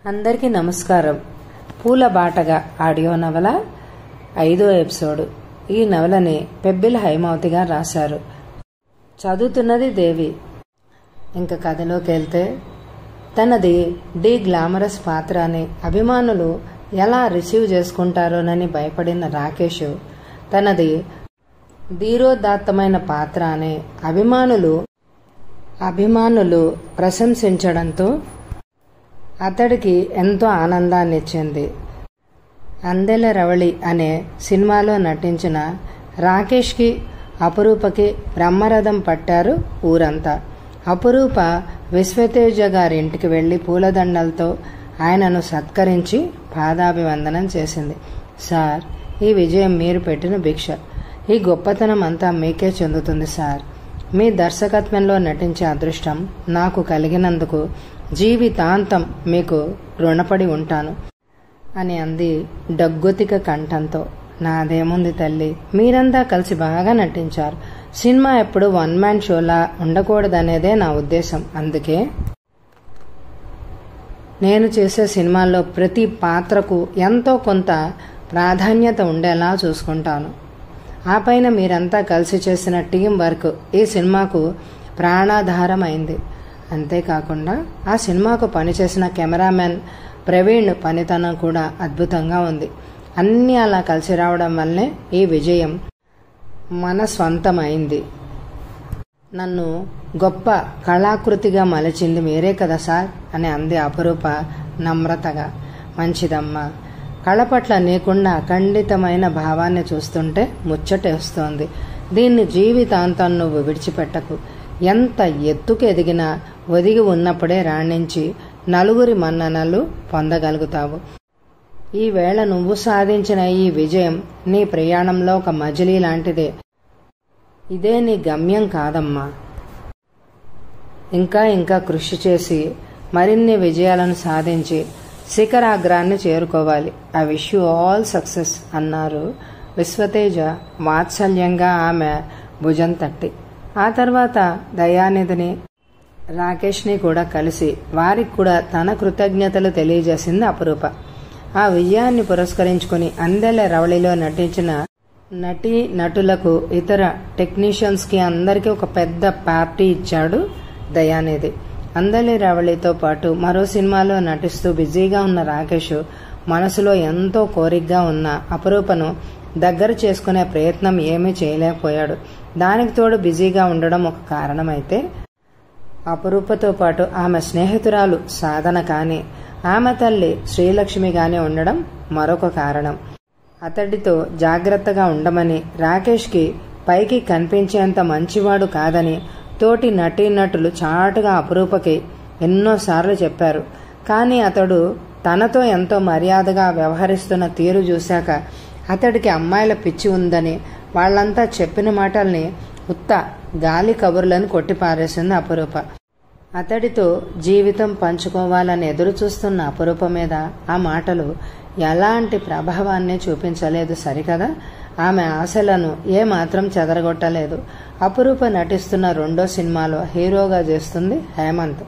అందరికీ నమస్కారం. పూల బాటగా ఆడియో నవల 5వ ఎపిసోడ్. ఈ నవలని పెబ్బిల్ హైమావతి గారు రాశారు. చదువుతున్నది దేవి. ఇంక కథలోకి వెళ్తే, తనది డి గ్లామరస్ పాత్ర అని అభిమానులు ఎలా రిసీవ్ చేసుకుంటారోనని భయపడిన రాకేష్ తనది ధీరోదాత్తమైన పాత్ర అని అభిమానులు ప్రశంసించడంతో అతడికి ఎంతో ఆనందాన్ని ఇచ్చింది. అందెల రవళి అనే సినిమాలో నటించిన రాకేష్కి అపురూపకి బ్రహ్మరథం పట్టారు ఊరంతా. అపురూప విశ్వతేజ గారి ఇంటికి వెళ్లి పూలదండలతో ఆయనను సత్కరించి పాదాభివందనం చేసింది. సార్, ఈ విజయం మీరు పెట్టిన భిక్ష. ఈ గొప్పతనం అంతా మీకే చెందుతుంది సార్. మీ దర్శకత్వంలో నటించే అదృష్టం నాకు కలిగినందుకు జీవితాంతం మీకు రుణపడి ఉంటాను అని అంది డగ్గొతిక కంఠంతో. నాదేముంది తల్లి, మీరంతా కలిసి బాగా నటించారు. సినిమా ఎప్పుడు వన్ మ్యాన్ షోలా ఉండకూడదనేదే నా ఉద్దేశం. అందుకే నేను చేసే సినిమాల్లో ప్రతి పాత్రకు ఎంతో కొంత ప్రాధాన్యత ఉండేలా చూసుకుంటాను. ఆ పైన మీరంతా కలిసి చేసిన టీం వర్క్ ఈ సినిమాకు ప్రాణాధారం అయింది. అంతేకాకుండా ఆ సినిమాకు పనిచేసిన కెమెరామెన్ ప్రవీణ్ పనితనం కూడా అద్భుతంగా ఉంది. అన్నీ అలా కలిసి రావడం వల్లే ఈ విజయం మన స్వంతమైంది. నన్ను గొప్ప కళాకృతిగా మలిచింది మీరే కదా సార్ అని అంది అపురూప నమ్రతగా. మంచిదమ్మా, కళ పట్ల నీకున్న అఖండితమైన భావాన్ని చూస్తుంటే ముచ్చటేస్తోంది. దీన్ని జీవితాంతం నువ్వు విడిచిపెట్టకు. ఎంత ఎత్తుకు ఎదిగినా ఒదిగి ఉన్నప్పుడే రాణించి నలుగురి మన్ననలు పొందగలుగుతావు. ఈవేళ నువ్వు సాధించిన ఈ విజయం నీ ప్రయాణంలో ఒక మజిలీ లాంటిదే. ఇదే నీ గమ్యం కాదమ్మా. ఇంకా కృషి చేసి మరిన్ని విజయాలను సాధించి శిఖరాగ్రాన్ని చేరుకోవాలి. I wish you all success అన్నారు విశ్వతేజ వాత్సల్యంగా ఆమె భుజం తట్టి. ఆ తర్వాత దయానిధిని రాకేష్ని కూడా కలిసి వారికి కూడా తన కృతజ్ఞతలు తెలియజేసింది అపురూప. ఆ విజయాన్ని పురస్కరించుకుని అందెల రవళిలో నటించిన నటీ నటులకు, ఇతర టెక్నీషియన్స్ కి అందరికీ ఒక పెద్ద పార్టీ ఇచ్చాడు దయానిధి. అందెల రవళితో పాటు మరో సినిమాలో నటిస్తూ బిజీగా ఉన్న రాకేష్ మనసులో ఎంతో కోరికగా ఉన్న అపురూపను దగ్గర చేసుకునే ప్రయత్నం ఏమీ చేయలేకపోయాడు. దానికి తోడు బిజీగా ఉండడం ఒక కారణమైతే, అపురూపతో పాటు ఆమె స్నేహితురాలు సాధన కానీ ఆమె తల్లి శ్రీలక్ష్మి గాని ఉండడం మరొక కారణం. అతడితో జాగ్రత్తగా ఉండమని, రాకేష్కి పైకి కనిపించేంత మంచివాడు కాదని తోటి నటీనటులు చాటుగా అపురూపకి ఎన్నోసార్లు చెప్పారు. కానీ అతడు తనతో ఎంతో మర్యాదగా వ్యవహరిస్తున్న తీరు చూశాక అతడికి అమ్మాయిల పిచ్చి ఉందని వాళ్లంతా చెప్పిన మాటల్ని ఉత్త గాలి కబుర్లను కొట్టిపారేసింది అపురూప. అతడితో జీవితం పంచుకోవాలని ఎదురు చూస్తున్న అపురూప మీద ఆ మాటలు ఎలాంటి ప్రభావాన్ని చూపించలేదు సరికదా. ఆమె ఆశలను ఏమాత్రం చెదరగొట్టలేదు. అపురూప నటిస్తున్న రెండో సినిమాలో హీరోగా చేస్తుంది హేమంత్.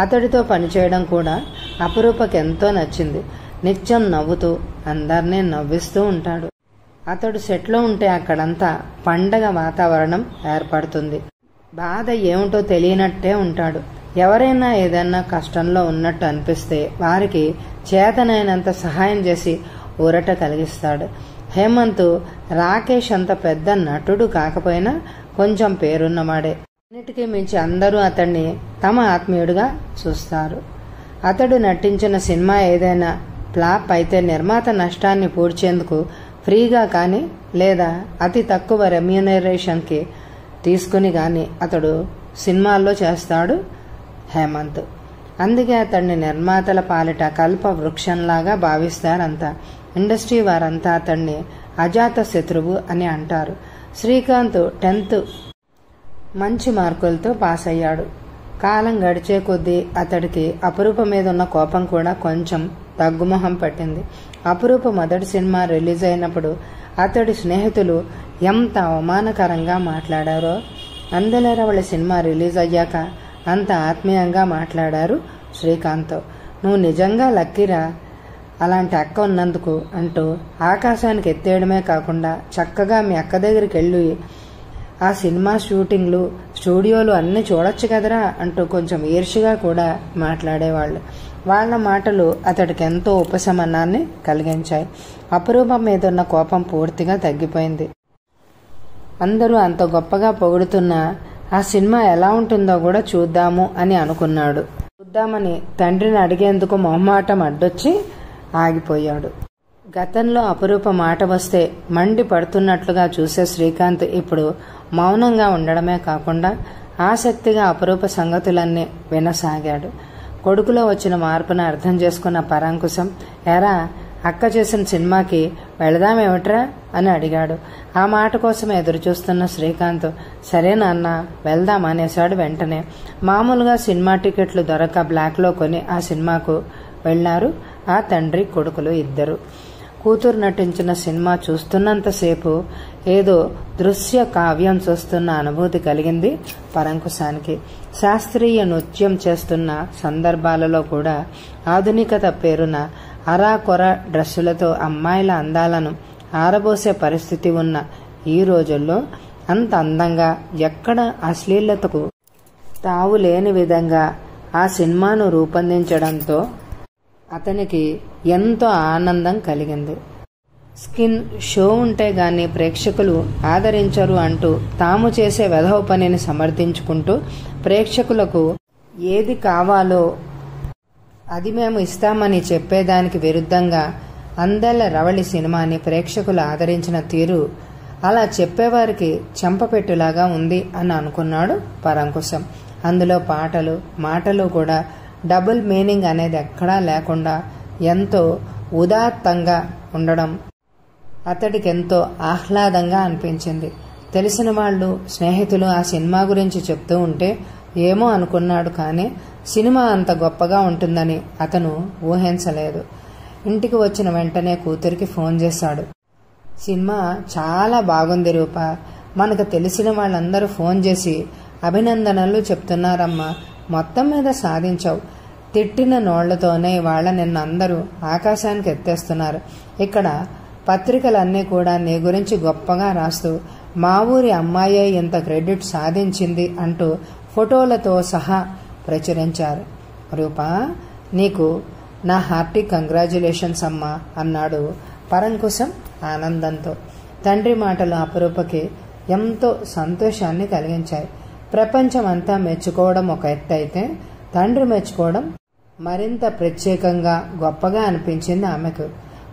అతడితో పనిచేయడం కూడా అపురూపకి ఎంతో నచ్చింది. నిత్యం నవ్వుతూ అందర్నీ నవ్విస్తూ ఉంటాడు. అతడు సెట్లో ఉంటే అక్కడంతా పండగ వాతావరణం ఏర్పడుతుంది. బాధ ఏమిటో తెలియనట్టే ఉంటాడు. ఎవరైనా ఏదైనా కష్టంలో ఉన్నట్టు అనిపిస్తే వారికి చేతనైనంత సహాయం చేసి ఊరట కలిగిస్తాడు. హేమంత్ రాకేష్ అంత పెద్ద నటుడు కాకపోయినా కొంచెం పేరున్నవాడే. అన్నిటికీ మించి అందరూ అతన్ని తమ ఆత్మీయుడిగా చూస్తారు. అతడు నటించిన సినిమా ఏదైనా ఫ్లాప్ అయితే నిర్మాత నష్టాన్ని పూడ్చేందుకు ఫ్రీగా కానీ లేదా అతి తక్కువ రెమ్యూనరేషన్కి తీసుకుని కానీ అతడు సినిమాల్లో చేస్తాడు హేమంత్. అందుకే అతడిని నిర్మాతల పాలిట కల్ప వృక్షంలాగా భావిస్తారంతా. ఇండస్ట్రీ వారంతా అతడిని అజాత శత్రువు అని అంటారు. శ్రీకాంత్ 10th మంచి మార్కులతో పాస్ అయ్యాడు. కాలం గడిచే కొద్దీ అతడికి అపురూప మీద ఉన్న కోపం కూడా కొంచెం తగ్గుముఖం పట్టింది. అపురూప మొదటి సినిమా రిలీజ్ అయినప్పుడు అతడి స్నేహితులు ఎంత అవమానకరంగా మాట్లాడారో అందెల రవళి సినిమా రిలీజ్ అయ్యాక అంత ఆత్మీయంగా మాట్లాడారు శ్రీకాంత్. నువ్వు నిజంగా లక్కీరా అలాంటి అక్క ఉన్నందుకు అంటూ ఆకాశానికి ఎత్తేయడమే కాకుండా చక్కగా మీ అక్క దగ్గరికి వెళ్ళి ఆ సినిమా షూటింగ్లు స్టూడియోలు అన్నీ చూడొచ్చు కదరా అంటూ కొంచెం ఈర్ష్యగా కూడా మాట్లాడేవాళ్ళు. వాళ్ళ మాటలు అతడికి ఎంతో ఉపశమనాన్ని కలిగించాయి. అపురూపం మీద ఉన్న కోపం పూర్తిగా తగ్గిపోయింది. అందరూ అంత గొప్పగా పొగుడుతున్నా ఆ సినిమా ఎలా ఉంటుందో కూడా చూద్దాము అని అనుకున్నాడు. చూద్దామని తండ్రిని అడిగేందుకు మొహమాటం అడ్డొచ్చి ఆగిపోయాడు. గతంలో అపురూప మాట వస్తే మండి పడుతున్నట్లుగా చూసే శ్రీకాంత్ ఇప్పుడు మౌనంగా ఉండడమే కాకుండా ఆసక్తిగా అపురూప సంగతులన్నీ వినసాగాడు. కొడుకులో వచ్చిన మార్పును అర్థం చేసుకున్న పరాంకుశం, ఎరా అక్క చేసిన సినిమాకి వెళదామేమిట్రా అని అడిగాడు. ఆ మాట కోసం ఎదురుచూస్తున్న శ్రీకాంత్ సరే నాన్న వెళ్దాం అనేశాడు. వెంటనే మామూలుగా సినిమా టికెట్లు దొరక బ్లాక్లో కొని ఆ సినిమాకు వెళ్లారు ఆ తండ్రి కొడుకులు ఇద్దరు. కూతురు నటించిన సినిమా చూస్తున్నంతసేపు ఏదో దృశ్య కావ్యం చూస్తున్న అనుభూతి కలిగింది పరంకుశానికి. శాస్త్రీయ నృత్యం చేస్తున్న సందర్భాలలో కూడా ఆధునికత పేరున అరాకొర డ్రెస్సులతో అమ్మాయిల అందాలను ఆరబోసే పరిస్థితి ఉన్న ఈ రోజుల్లో అంత అందంగా ఎక్కడ అశ్లీలతకు తావు లేని విధంగా ఆ సినిమాను రూపొందించడంతో అతనికి ఎంతో ఆనందం కలిగింది. స్కిన్ షో ఉంటే గాని ప్రేక్షకులు ఆదరించరు అంటూ తాము చేసే వెధవ పనిని సమర్థించుకుంటూ ప్రేక్షకులకు ఏది కావాలో అది మేము ఇస్తామని చెప్పేదానికి విరుద్ధంగా అందెల రవళి సినిమాని ప్రేక్షకులు ఆదరించిన తీరు అలా చెప్పేవారికి చెంపపెట్టులాగా ఉంది అని అనుకున్నాడు పరంకుశం. అందులో మాటలు కూడా డబుల్ మీనింగ్ అనేది ఎక్కడా లేకుండా ఎంతో ఉదాత్తంగా ఉండడం అతడికెంతో ఆహ్లాదంగా అనిపించింది. తెలిసిన వాళ్ళు స్నేహితులు ఆ సినిమా గురించి చెప్తూ ఉంటే ఏమో అనుకున్నాడు. కానీ సినిమా అంత గొప్పగా ఉంటుందని అతను ఊహించలేదు. ఇంటికి వచ్చిన వెంటనే కూతురికి ఫోన్ చేశాడు. సినిమా చాలా బాగుంది రూప, మనకు తెలిసిన వాళ్ళందరూ ఫోన్ చేసి అభినందనలు చెప్తున్నారమ్మా, మొత్తం మీద సాధించావు. తిట్టిన నోళ్లతోనే ఇవాళ నిన్న అందరూ ఆకాశానికి ఎత్తేస్తున్నారు. ఇక్కడ పత్రికలన్నీ కూడా నీ గురించి గొప్పగా రాస్తూ మా ఊరి అమ్మాయే ఇంత క్రెడిట్ సాధించింది అంటూ ఫోటోలతో సహా ప్రచురించారు. రూపా, నీకు నా హార్టీ కంగ్రాచ్యులేషన్స్ అమ్మా అన్నాడు పరంకుశం ఆనందంతో. తండ్రి మాటలు అపురూపకి ఎంతో సంతోషాన్ని కలిగించాయి. ప్రపంచమంతా మెచ్చుకోవడం ఒక ఎత్తు అయితే తండ్రి మెచ్చుకోవడం మరింత ప్రత్యేకంగా గొప్పగా అనిపించింది ఆమెకు.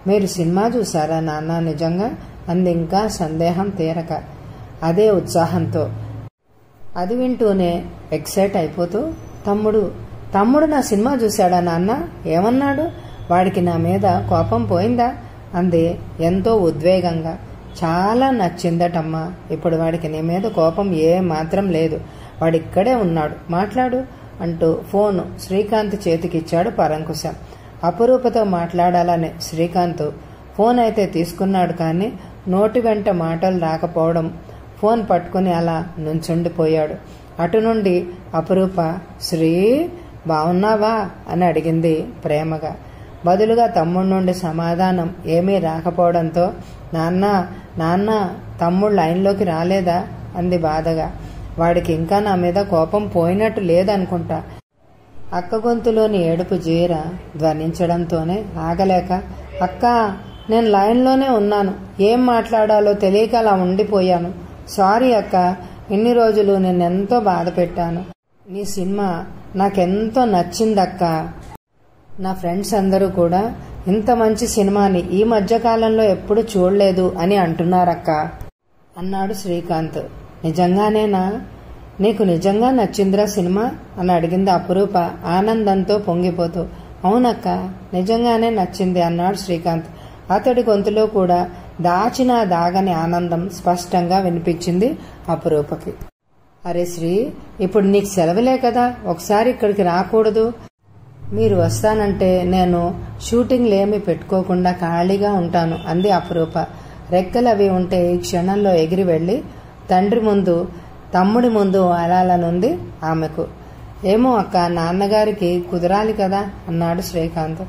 మీరు సినిమా చూసారా నాన్న నిజంగా అంది ఇంకా సందేహం తీరక అదే ఉత్సాహంతో. అది వింటూనే ఎక్సైట్ అయిపోతూ తమ్ముడు నా సినిమా చూశాడా నాన్న, ఏమన్నాడు, వాడికి నా మీద కోపం పోయిందా అంది ఎంతో ఉద్వేగంగా. చాలా నచ్చిందటమ్మా, ఇప్పుడు వాడికి నీ మీద కోపం ఏ మాత్రం లేదు, వాడిక్కడే ఉన్నాడు, మాట్లాడు అంటూ ఫోను శ్రీకాంత్ చేతికిచ్చాడు పరంకుశం. అపురూపతో మాట్లాడాలని శ్రీకాంత్ ఫోన్ అయితే తీసుకున్నాడు. కానీ నోటి వెంట మాటలు రాకపోవడం ఫోన్ పట్టుకుని అలా నుంచుండిపోయాడు. అటు నుండి అపురూప శ్రీ బావున్నావా అని అడిగింది ప్రేమగా. బదులుగా తమ్ముడి నుండి సమాధానం ఏమీ రాకపోవడంతో నాన్న తమ్ముడు లైన్లోకి రాలేదా అంది బాధగా. వాడికి ఇంకా నా మీద కోపం పోయినట్టు లేదనుకుంటా. అక్క గొంతులోని ఏడుపు జీర ధ్వనించడంతోనే ఆగలేక అక్క నేను లైన్లోనే ఉన్నాను, ఏం మాట్లాడాలో తెలియక అలా ఉండిపోయాను, సారీ అక్క, ఇన్ని రోజులు నిన్నెంతో బాధ పెట్టాను, నీ సినిమా నాకెంతో నచ్చిందక్క, నా ఫ్రెండ్స్ అందరూ కూడా ఇంత మంచి సినిమాని ఈ మధ్యకాలంలో ఎప్పుడు చూడలేదు అని అంటున్నారక్క అన్నాడు శ్రీకాంత్. నిజంగానేనా, నీకు నిజంగా నచ్చిందిరా సినిమా అని అడిగింది అపురూప ఆనందంతో పొంగిపోతూ. అవునక్క, నిజంగానే నచ్చింది అన్నాడు శ్రీకాంత్. అతడి గొంతులో కూడా దాచిన దాగని ఆనందం స్పష్టంగా వినిపించింది అపురూపకి. అరే శ్రీ, ఇప్పుడు నీకు సెలవులే కదా, ఒకసారి ఇక్కడికి రాకూడదు, మీరు వస్తానంటే నేను షూటింగ్లేమీ పెట్టుకోకుండా ఖాళీగా ఉంటాను అంది అపురూప. రెక్కలవి ఉంటే ఈ క్షణంలో ఎగిరి వెళ్లి తండ్రి ముందు తమ్ముడి ముందు అలాలనుంది ఆమెకు. ఏమో అక్క, నాన్నగారికి కుదరాలి కదా అన్నాడు శ్రీకాంత్.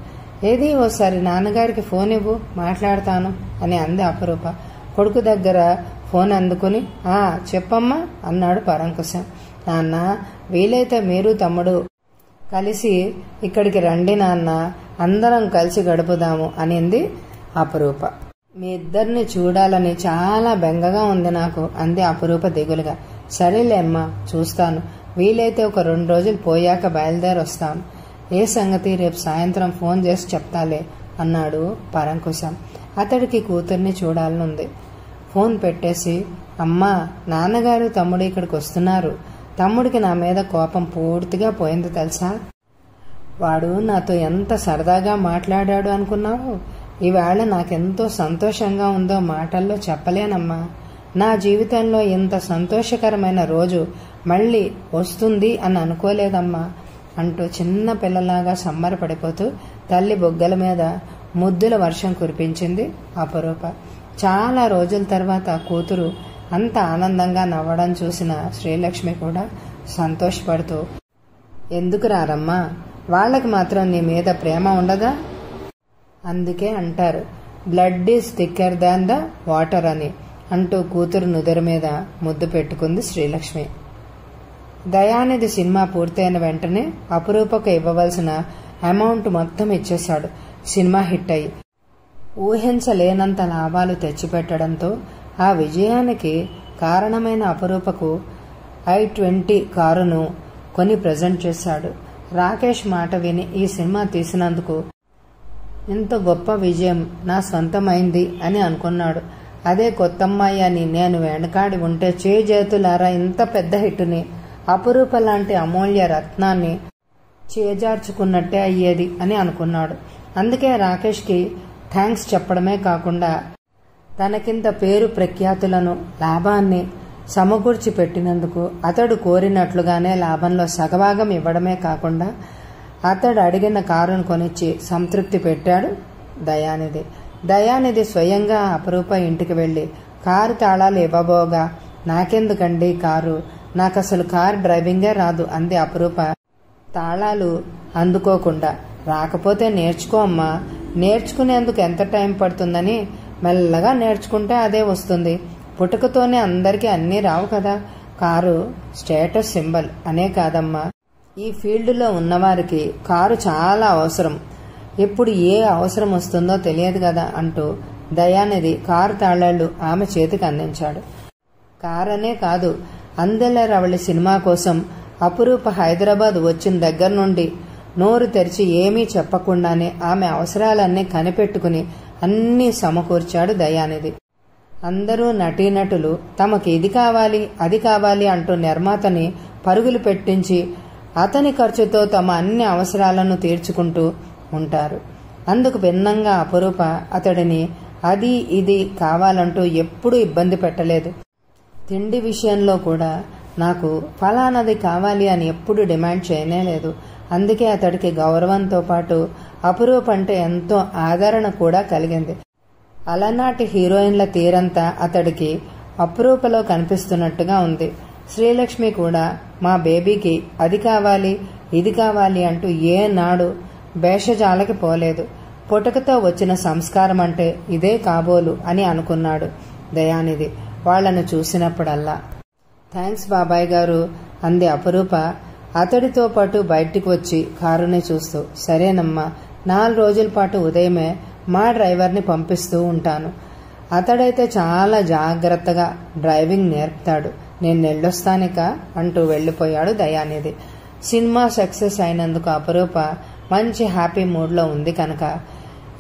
ఏది ఓసారి నాన్నగారికి ఫోన్ ఇవ్వు, మాట్లాడతాను అని అంది అపరూప. కొడుకు దగ్గర ఫోన్ అందుకుని చెప్పమ్మా అన్నాడు పరంకుశం. నాన్న, వీలైతే మీరు తమ్ముడు కలిసి ఇక్కడికి రండి నాన్న, అందరం కలిసి గడుపుదాము అనింది అపరూప. మీ ఇద్దరిని చూడాలని చాలా బెంగగా ఉంది నాకు అంది అపరూప దిగులుగా. సరేలే అమ్మా, చూస్తాను. వీలైతే ఒక 2 రోజులు పోయాక బయలుదేరి వస్తాను. ఏ సంగతి రేపు సాయంత్రం ఫోన్ చేసి చెప్తాలే అన్నాడు పరంకుశం. అతడికి కూతుర్ని చూడాలనుంది. ఫోన్ పెట్టేసి, అమ్మా, నాన్నగారు తమ్ముడు ఇక్కడికి వస్తున్నారు. తమ్ముడికి నా మీద కోపం పూర్తిగా పోయింది తెలుసా. వాడు నాతో ఎంత సరదాగా మాట్లాడాడు అనుకున్నావు. ఈవేళ నాకెంతో సంతోషంగా ఉందో మాటల్లో చెప్పలేనమ్మా. నా జీవితంలో ఇంత సంతోషకరమైన రోజు మళ్ళీ వస్తుంది అని అనుకోలేదమ్మా అంటూ చిన్న పిల్లలాగా సంబరపడిపోతూ తల్లి బొగ్గల మీద ముద్దుల వర్షం కురిపించింది అపరూప. చాలా రోజుల తర్వాత కూతురు అంత ఆనందంగా నవ్వడం చూసిన శ్రీలక్ష్మి కూడా సంతోషపడుతూ, ఎందుకు రారమ్మా, వాళ్ళకి మాత్రం నీ మీద ప్రేమ ఉండదా? అందుకే అంటారు blood is thicker than the water అని అంటూ కూతురు నుదురు మీద ముద్దు పెట్టుకుంది శ్రీలక్ష్మి. దయానిధి సినిమా పూర్తయిన వెంటనే అపరూపకు ఇవ్వవలసిన అమౌంట్ మొత్తం ఇచ్చేశాడు. సినిమా హిట్ అయ్యి ఊహించలేనంత లాభాలు తెచ్చిపెట్టడంతో ఆ విజయానికి కారణమైన అపరూపకు i20 కారును కొని ప్రజెంట్ చేశాడు. రాకేష్ మాట విని ఈ సినిమా తీసినందుకు ఇంత గొప్ప విజయం నా సొంతమైంది అని అనుకున్నాడు. అదే కొత్తమ్మాయి అని నేను వెనకాడి ఉంటే చేజేతులారా ఇంత పెద్ద హిట్టుని, అపరూప లాంటి అమూల్య రత్నాన్ని చేజార్చుకున్నట్టే అయ్యేది అని అనుకున్నాడు. అందుకే రాకేష్కి థ్యాంక్స్ చెప్పడమే కాకుండా తనకింత పేరు ప్రఖ్యాతులను లాభాన్ని సమకూర్చి పెట్టినందుకు అతడు కోరినట్లుగానే లాభంలో సగభాగం ఇవ్వడమే కాకుండా అతడు అడిగిన కారును కొనిచ్చి సంతృప్తి పెట్టాడు దయానిధి. దయానిధి స్వయంగా అపరూప ఇంటికి వెళ్లి కారు తాళాలు ఇవ్వబోగా, నాకెందుకండి కారు, నాకసలు కారు డ్రైవింగే రాదు అంది అపరూప తాళాలు అందుకోకుండా. రాకపోతే నేర్చుకో అమ్మా, నేర్చుకునేందుకు ఎంత టైం పడుతుందని, మెల్లగా నేర్చుకుంటే అదే వస్తుంది. పుట్టుకతోనే అందరికీ అన్నీ రావు కదా. కారు స్టేటస్ సింబల్ అనే కాదమ్మా, ఈ ఫీల్డ్లో ఉన్నవారికి కారు చాలా అవసరం. ఎప్పుడు ఏ అవసరం వస్తుందో తెలియదు కదా అంటూ దయానిధి కారు తాళాళ్లు ఆమె చేతికి అందించాడు. కారనే కాదు, అందెలరవళి సినిమా కోసం అపరూప హైదరాబాద్ వచ్చిన దగ్గర నుండి నోరు తెరిచి ఏమీ చెప్పకుండానే ఆమె అవసరాలన్నీ కనిపెట్టుకుని అన్నీ సమకూర్చాడు దయానిధి. అందరూ నటీనటులు తమకి ఇది కావాలి అది కావాలి అంటూ నిర్మాతని పరుగులు పెట్టించి అతని ఖర్చుతో తమ అన్ని అవసరాలను తీర్చుకుంటూ ఉంటారు. అందుకు భిన్నంగా అపరూప అతడిని అది ఇది కావాలంటూ ఎప్పుడూ ఇబ్బంది పెట్టలేదు. తిండి విషయంలో కూడా నాకు ఫలానది కావాలి అని ఎప్పుడు డిమాండ్ చేయనేలేదు. అందుకే అతడికి గౌరవంతో పాటు అపరూప అంటే ఎంతో ఆదరణ కూడా కలిగింది. అలనాటి హీరోయిన్ల తీరంతా అతడికి అపరూపలో కనిపిస్తున్నట్టుగా ఉంది. శ్రీలక్ష్మి కూడా మా బేబీకి అది కావాలి ఇది కావాలి అంటూ ఏనాడు భేషజాలకి పోలేదు. పుటకతో వచ్చిన సంస్కారం అంటే ఇదే కాబోలు అని అనుకున్నాడు దయానిధి వాళ్లను చూసినప్పుడల్లా. థ్యాంక్స్ బాబాయ్ గారు అంది అపరూప అతడితో పాటు బయటికి వచ్చి కారుని చూస్తూ. సరేనమ్మా, 4 రోజుల పాటు ఉదయమే మా డ్రైవర్ని పంపిస్తూ ఉంటాను. అతడైతే చాలా జాగ్రత్తగా డ్రైవింగ్ నేర్పుతాడు. నేను వెళ్ళొస్తానిక అంటూ వెళ్లిపోయాడు దయానిధి. సినిమా సక్సెస్ అయినందుకు అపరూప మంచి హ్యాపీ మూడ్లో ఉంది కనుక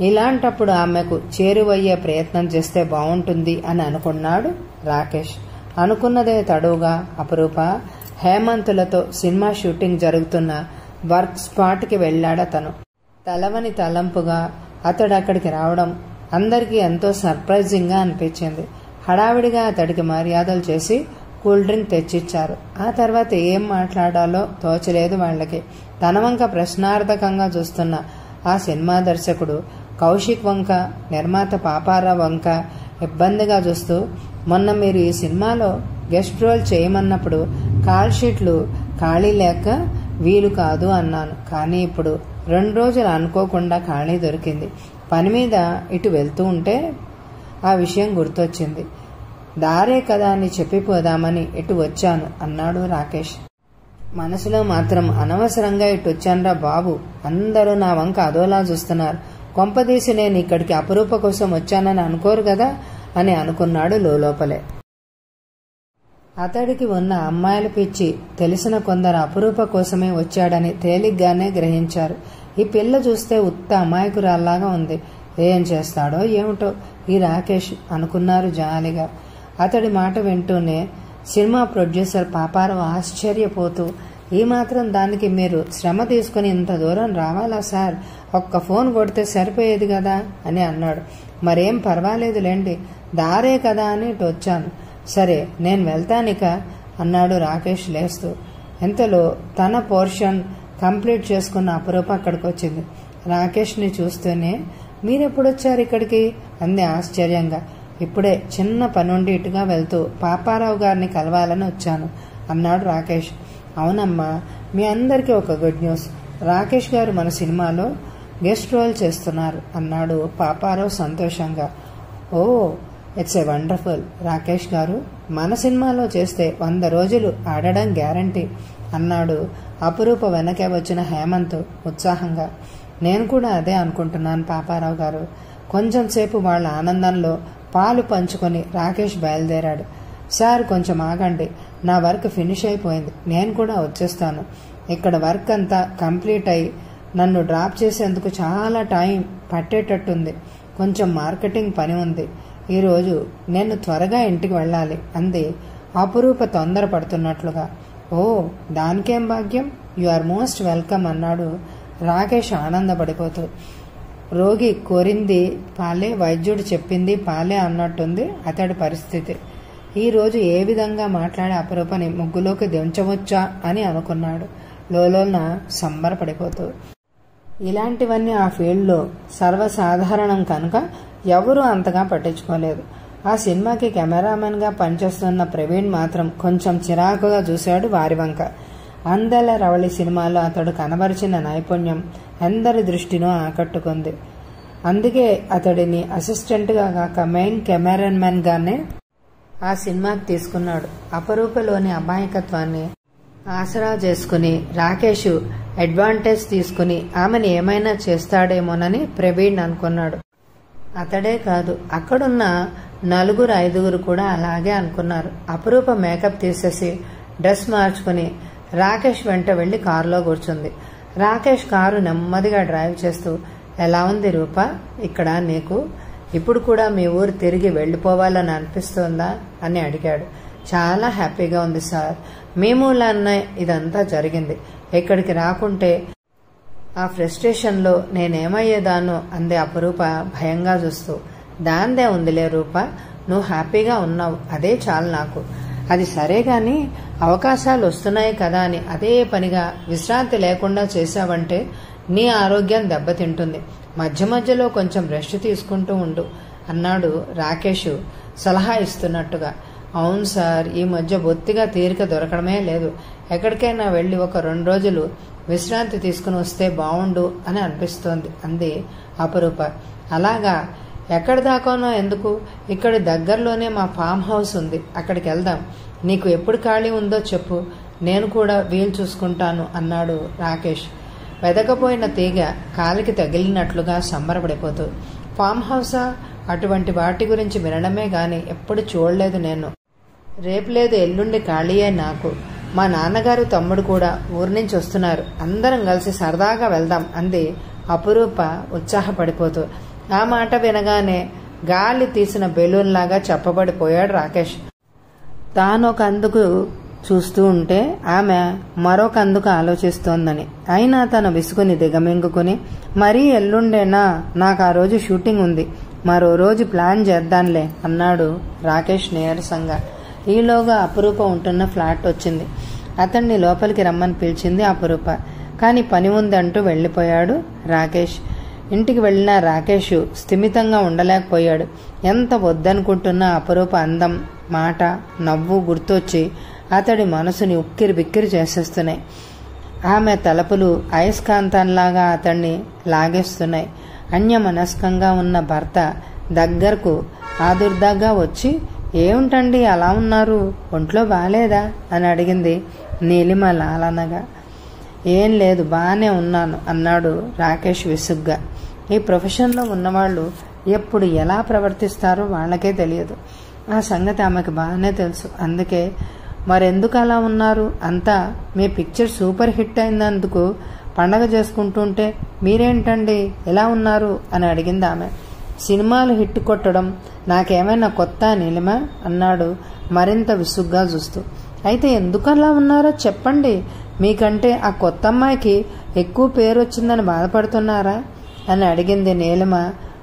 ఇలాంటప్పుడు ఆమెకు చేరువయ్యే ప్రయత్నం చేస్తే బాగుంటుంది అని అనుకున్నాడు రాకేష్. అనుకున్నదే తడువుగా అపరూప హేమంతులతో సినిమా షూటింగ్ జరుగుతున్న వర్క్ స్పాట్కి వెళ్లాడతను. తలవని తలంపుగా అతడు అక్కడికి రావడం అందరికీ ఎంతో సర్ప్రైజింగ్గా అనిపించింది. హడావిడిగా అతడికి మర్యాదలు చేసి కూల్ డ్రింక్ తెచ్చిచ్చారు. ఆ తర్వాత ఏం మాట్లాడాలో తోచలేదు వాళ్లకి. తన వంక ప్రశ్నార్థకంగా చూస్తున్న ఆ సినిమా దర్శకుడు కౌశిక్ వంక, నిర్మాత పాపారావు వంక ఇబ్బందిగా చూస్తూ, మొన్న మీరు ఈ సినిమాలో గెస్ట్ రోల్ చేయమన్నప్పుడు కాల్ షీట్లు ఖాళీ లేక వీలు కాదు అన్నాను. కానీ ఇప్పుడు 2 రోజులు అనుకోకుండా ఖాళీ దొరికింది. పని మీద ఇటు వెళ్తూ ఉంటే ఆ విషయం గుర్తొచ్చింది. దారే కదా అని చెప్పిపోదామని ఇటు వచ్చాను అన్నాడు రాకేష్. మనసులో మాత్రం అనవసరంగా ఇటు వచ్చానురా బాబు, అందరూ నా వంక అదోలా చూస్తున్నారు, కొంపదీసి నేను ఇక్కడికి అపురూప కోసం వచ్చానని అనుకోరు కదా అని అనుకున్నాడు లోపలే. అతడికి ఉన్న అమ్మాయిల పిచ్చి తెలిసిన కొందరు అపురూప కోసమే వచ్చాడని తేలిగ్గానే గ్రహించారు. ఈ పిల్ల చూస్తే ఉత్త అమాయకురాల్లాగా ఉంది, ఏం చేస్తాడో ఏమిటో ఈ రాకేష్ అనుకున్నారు జాలిగా. అతడి మాట వింటూనే సినిమా ప్రొడ్యూసర్ పాపారావు ఆశ్చర్యపోతూ, ఈ మాత్రం దానికి మీరు శ్రమ తీసుకుని ఇంత దూరం రావాలా సార్, ఒక్క ఫోన్ కొడితే సరిపోయేది కదా అని అన్నాడు. మరేం పర్వాలేదులేండి, దారే కదా అని ఇటు వచ్చాను. సరే నేను వెళ్తానిక అన్నాడు రాకేష్ లేస్తూ. ఇంతలో తన పోర్షన్ కంప్లీట్ చేసుకున్న అపురూప అక్కడికి వచ్చింది. రాకేష్ని చూస్తూనే మీరెప్పుడొచ్చారు ఇక్కడికి అంది ఆశ్చర్యంగా. ఇప్పుడే చిన్న పనుండి ఇటుగా వెళ్తూ పాపారావు గారిని కలవాలని వచ్చాను అన్నాడు రాకేష్. అవునమ్మా, మీ అందరికీ ఒక గుడ్ న్యూస్, రాకేష్ గారు మన సినిమాలో గెస్ట్ రోల్ చేస్తున్నారు అన్నాడు పాపారావు సంతోషంగా. Oh it's a wonderful. Rakesh garu మన సినిమాలో చేస్తే 100 రోజులు ఆడడం గ్యారంటీ అన్నాడు అపురూప వెనకే వచ్చిన హేమంత్ ఉత్సాహంగా. నేను కూడా అదే అనుకుంటున్నాను పాపారావు గారు. కొంచెం సేపు వాళ్ళ ఆనందంలో పాలు పంచుకొని రాకేష్ బయలుదేరాడు. సార్ కొంచెం ఆగండి, నా వర్క్ ఫినిష్ అయిపోయింది, నేను కూడా వచ్చేస్తాను. ఇక్కడ వర్క్ అంతా కంప్లీట్ అయి నన్ను డ్రాప్ చేసేందుకు చాలా టైం పట్టేటట్టుంది, కొంచెం మార్కెటింగ్ పని ఉంది, ఈరోజు నేను త్వరగా ఇంటికి వెళ్ళాలి అంది అపురూప తొందరపడుతున్నట్లుగా. ఓ దానికేం భాగ్యం, యు ఆర్ మోస్ట్ వెల్కమ్ అన్నాడు రాకేష్ ఆనందపడిపోతూ. రోగి కోరింది పాలే, వైద్యుడు చెప్పింది పాలే అన్నట్టుంది అతడి పరిస్థితి. ఈరోజు ఏ విధంగా మాట్లాడే అపురూపని ముగ్గులోకి దించవచ్చా అని అనుకున్నాడు లోలోన సంబరపడిపోతూ. ఇలాంటివన్నీ ఆ ఫీల్డ్లో సర్వసాధారణం కనుక ఎవరూ అంతగా పట్టించుకోలేదు. ఆ సినిమాకి కెమెరామెన్గా పనిచేస్తున్న ప్రవీణ్ మాత్రం కొంచెం చిరాకుగా చూశాడు వారి వంక. అందెల రవళి సినిమాలో అతడు కనబరిచిన నైపుణ్యం అందరి దృష్టినో ఆకట్టుకుంది. అందుకే అతడిని అసిస్టెంట్గా కాక మెయిన్ కెమెరామెన్గానే ఆ సినిమాకి తీసుకున్నాడు. అపరూపలోని అమాయకత్వాన్ని ఆసరా చేసుకుని రాకేష్ అడ్వాంటేజ్ తీసుకుని ఆమెను ఏమైనా చేస్తాడేమోనని ప్రవీణ్ అనుకున్నాడు. అతడే కాదు, అక్కడున్న 4-5 కూడా అలాగే అనుకున్నారు. అపురూప మేకప్ తీసేసి డ్రెస్ మార్చుకుని రాకేష్ వెంట వెళ్లి కారులో కూర్చుంది. రాకేష్ కారు నెమ్మదిగా డ్రైవ్ చేస్తూ, ఎలా ఉంది రూపా ఇక్కడ నీకు? ఇప్పుడు కూడా మీ ఊరు తిరిగి వెళ్లిపోవాలని అనిపిస్తోందా అని అడిగాడు. చాలా హ్యాపీగా ఉంది సార్, మీ మూలాన్నే ఇదంతా జరిగింది. ఇక్కడికి రాకుంటే ఆ ఫ్రస్ట్రేషన్లో నేనేమయ్యేదానో అంది అపురూప భయంగా చూస్తూ. దాందే ఉందిలే రూప, నువ్వు హ్యాపీగా ఉన్నావు, అదే చాలు నాకు. అది సరే గాని అవకాశాలు వస్తున్నాయి కదా అని అదే పనిగా విశ్రాంతి లేకుండా చేశావంటే నీ ఆరోగ్యం దెబ్బతింటుంది. మధ్య మధ్యలో కొంచెం రెస్ట్ తీసుకుంటూ ఉండు అన్నాడు రాకేష్ సలహా ఇస్తున్నట్టుగా. అవును సార్, ఈ మధ్య బొత్తిగా తీరిక దొరకడమే లేదు. ఎక్కడికైనా వెళ్లి ఒక 2 రోజులు విశ్రాంతి తీసుకుని వస్తే బావుండు అని అనిపిస్తోంది అంది అపురూప. అలాగా, ఎక్కడి దాకానో ఎందుకు, ఇక్కడ దగ్గరలోనే మా ఫామ్ హౌస్ ఉంది, అక్కడికి వెళ్దాం. నీకు ఎప్పుడు ఖాళీ ఉందో చెప్పు, నేను కూడా వీలు చూసుకుంటాను అన్నాడు రాకేష్ వెదకపోయిన తీగ కాలికి తగిలినట్లుగా సంబరపడిపోతూ. ఫామ్ హౌసా? అటువంటి వాటి గురించి వినడమే గాని ఎప్పుడు చూడలేదు నేను. రేపు లేదు ఎల్లుండి ఖాళీయే నాకు. మా నాన్నగారు తమ్ముడు కూడా ఊరి నుంచి వస్తున్నారు, అందరం కలిసి సరదాగా వెళ్దాం అంది అపురూప ఉత్సాహపడిపోతూ. ఆ మాట వినగానే గాలి తీసిన బెలూన్లాగా చెప్పబడిపోయాడు రాకేష్. తానొక అందుకు చూస్తూ ఉంటే ఆమె మరొక అందుకు ఆలోచిస్తోందని. అయినా తన విసుగుని దిగమింగుకుని, మరీ ఎల్లుండేనా, నాకు ఆ రోజు షూటింగ్ ఉంది, మరో రోజు ప్లాన్ చేద్దాంలే అన్నాడు రాకేష్ నీరసంగా. ఈలోగా అపురూప ఉంటున్న ఫ్లాట్ వచ్చింది. అతన్ని లోపలికి రమ్మని పిలిచింది అపురూప. కాని పని ఉందంటూ వెళ్లిపోయాడు రాకేష్. ఇంటికి వెళ్లిన రాకేష్ స్థిమితంగా ఉండలేకపోయాడు. ఎంత వద్దనుకుంటున్నా అపురూప అందం, మాట, నవ్వు గుర్తొచ్చి అతడి మనసుని ఉక్కిరి బిక్కిరి చేసేస్తున్నాయి. ఆమె తలపులు అయస్కాంతంలాగా అతన్ని లాగేస్తున్నాయి. అన్యమనస్కంగా ఉన్న భర్త దగ్గరకు ఆదుర్దాగా వచ్చి, ఏమిటండి అలా ఉన్నారు, ఒంట్లో బాలేదా అని అడిగింది నీలిమ లాలనగా. ఏం లేదు, బాగానే ఉన్నాను అన్నాడు రాకేష్ విసుగ్గా. ఈ ప్రొఫెషన్లో ఉన్నవాళ్ళు ఎప్పుడు ఎలా ప్రవర్తిస్తారో వాళ్ళకే తెలియదు. ఆ సంగతి ఆమెకు బాగానే తెలుసు. అందుకే మరెందుకు అలా ఉన్నారు, అంతా మీ పిక్చర్ సూపర్ హిట్ అయినందుకు పండగ చేసుకుంటుంటే మీరేంటండి ఎలా ఉన్నారు అని అడిగింది ఆమె. సినిమాలు హిట్ కొట్టడం నాకేమైనా కొత్త నీలిమ అన్నాడు మరింత విసుగ్గా చూస్తూ. అయితే ఎందుకు అలా ఉన్నారో చెప్పండి, మీకంటే ఆ కొత్త అమ్మాయికి ఎక్కువ పేరు వచ్చిందని బాధపడుతున్నారా అని అడిగింది నీలిమ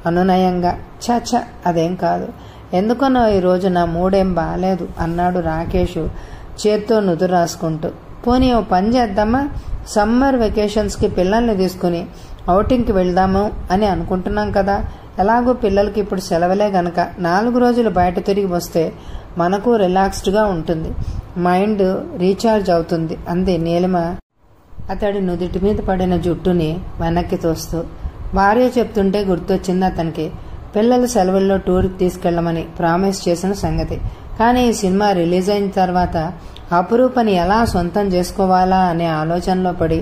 అనునయంగా. చాచా అదేం కాదు, ఎందుకనో ఈరోజు నా మూడేం బాగాలేదు అన్నాడు రాకేష్ చేత్తో నుదురు రాసుకుంటూ. పోనీ ఓ పని చేద్దామా, సమ్మర్ వెకేషన్స్కి పిల్లల్ని తీసుకుని ఔటింగ్కి వెళ్దాము అని అనుకుంటున్నాం కదా. ఎలాగో పిల్లలకి ఇప్పుడు సెలవులే గనక 4 రోజులు బయట తిరిగి వస్తే మనకు రిలాక్స్డ్గా ఉంటుంది, మైండ్ రీఛార్జ్ అవుతుంది అంది నీలిమ అతడి నుదుటి మీద పడిన జుట్టుని వెనక్కి తోస్తూ. భార్య చెప్తుంటే గుర్తొచ్చింది అతనికి పిల్లల సెలవుల్లో టూర్కి తీసుకెళ్లమని ప్రామిస్ చేసిన సంగతి. కానీ ఈ సినిమా రిలీజ్ అయిన తర్వాత అపురూపని ఎలా సొంతం చేసుకోవాలా అనే ఆలోచనలో పడి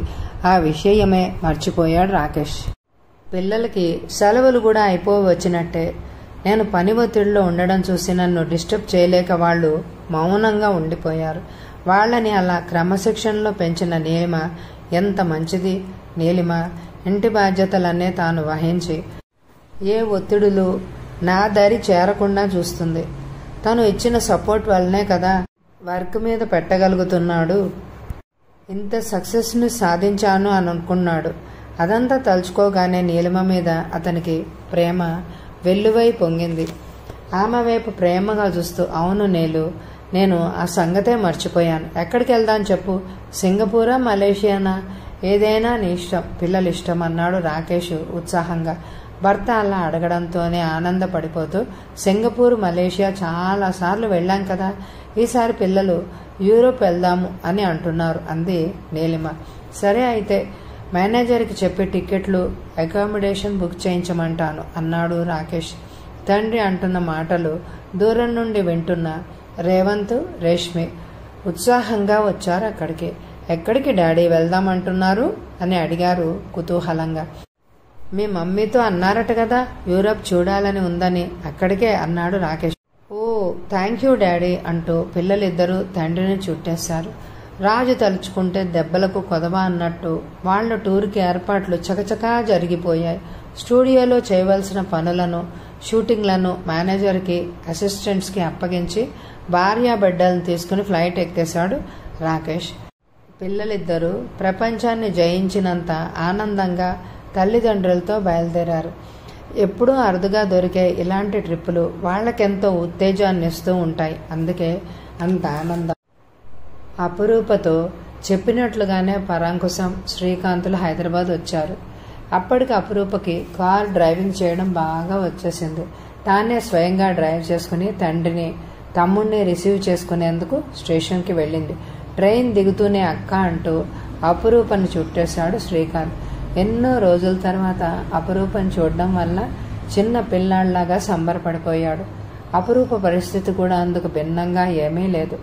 ఆ విషయమే మర్చిపోయాడు రాకేష్. పిల్లలకి సెలవులు కూడా అయిపోవచ్చినట్టే. నేను పని ఒత్తిడిలో ఉండడం చూసి నన్ను డిస్టర్బ్ చేయలేక వాళ్ళు మౌనంగా ఉండిపోయారు. వాళ్ళని అలా క్రమశిక్షణలో పెంచిన నీలిమ ఎంత మంచిది. నీలిమ ఇంటి బాధ్యతలన్నీ తాను వహించి ఏ ఒత్తిడులు నా దరి చేరకుండా చూస్తుంది. తను ఇచ్చిన సపోర్ట్ వల్లనే కదా వర్క్ మీద పెట్టగలుగుతున్నాడు. ఇంత సక్సెస్ని సాధించాను అని అనుకున్నాడు. అదంతా తలుచుకోగానే నీలిమ మీద అతనికి ప్రేమ వెల్లువై పొంగింది. ఆమె వైపు ప్రేమగా చూస్తూ, అవును నీలు, నేను ఆ సంగతే మర్చిపోయాను. ఎక్కడికి వెళ్దాం చెప్పు, సింగపూరా మలేషియానా, ఏదైనా నీ ఇష్టం, పిల్లలు ఇష్టం అన్నాడు రాకేష్ ఉత్సాహంగా. భర్త అలా అడగడంతోనే ఆనందపడిపోతూ, సింగపూర్ మలేషియా చాలాసార్లు వెళ్ళాం కదా, ఈసారి పిల్లలు యూరోప్ వెళ్దాము అని అంటున్నారు అంది నీలిమ. సరే అయితే మేనేజర్కి చెప్పి టికెట్లు అకామిడేషన్ బుక్ చేయించమంటాను అన్నాడు రాకేష్. తండ్రి అంటున్న మాటలు దూరం నుండి వింటున్న రేవంత్, రేష్మి ఉత్సాహంగా వచ్చారు అక్కడికి. ఎక్కడికి డాడీ వెళ్దామంటున్నారు అని అడిగారు కుతూహలంగా. మీ మమ్మీతో అన్నారట కదా యూరప్ చూడాలని ఉందని, అక్కడికే అన్నాడు రాకేష్. ఓ థ్యాంక్ యూ డాడీ అంటూ పిల్లలిద్దరూ తండ్రిని చుట్టేశారు. రాజు తలుచుకుంటే దెబ్బలకు కొదవా అన్నట్టు వాళ్ల టూర్కి ఏర్పాట్లు చకచకా జరిగిపోయాయి. స్టూడియోలో చేయవలసిన పనులను, షూటింగ్లను మేనేజర్కి, అసిస్టెంట్స్కి అప్పగించి భార్యా బిడ్డలను తీసుకుని ఫ్లైట్ ఎక్కేశాడు రాకేష్. పిల్లలిద్దరూ ప్రపంచాన్ని జయించినంత ఆనందంగా తల్లిదండ్రులతో బయలుదేరారు. ఎప్పుడూ అరుదుగా దొరికే ఇలాంటి ట్రిప్పులు వాళ్ళకెంతో ఉత్తేజాన్ని ఇస్తూ ఉంటాయి. అందుకే అంత ఆనందం. అపురూపతో చెప్పినట్లుగానే పరాంకుశం, శ్రీకాంతులు హైదరాబాద్ వచ్చారు. అప్పటికి అపురూపకి కార్ డ్రైవింగ్ చేయడం బాగా వచ్చేసింది. తానే స్వయంగా డ్రైవ్ చేసుకుని తండ్రిని, తమ్ముడిని రిసీవ్ చేసుకునేందుకు స్టేషన్కి వెళ్ళింది. ట్రైన్ దిగుతూనే అక్క అంటూ అపురూపని చుట్టేశాడు శ్రీకాంత్. ఎన్నో రోజుల తర్వాత అపురూపని చూడడం వల్ల చిన్న పిల్లాళ్లాగా సంబరపడిపోయాడు. అపురూప పరిస్థితి కూడా అందుకు భిన్నంగా ఏమీ లేదు.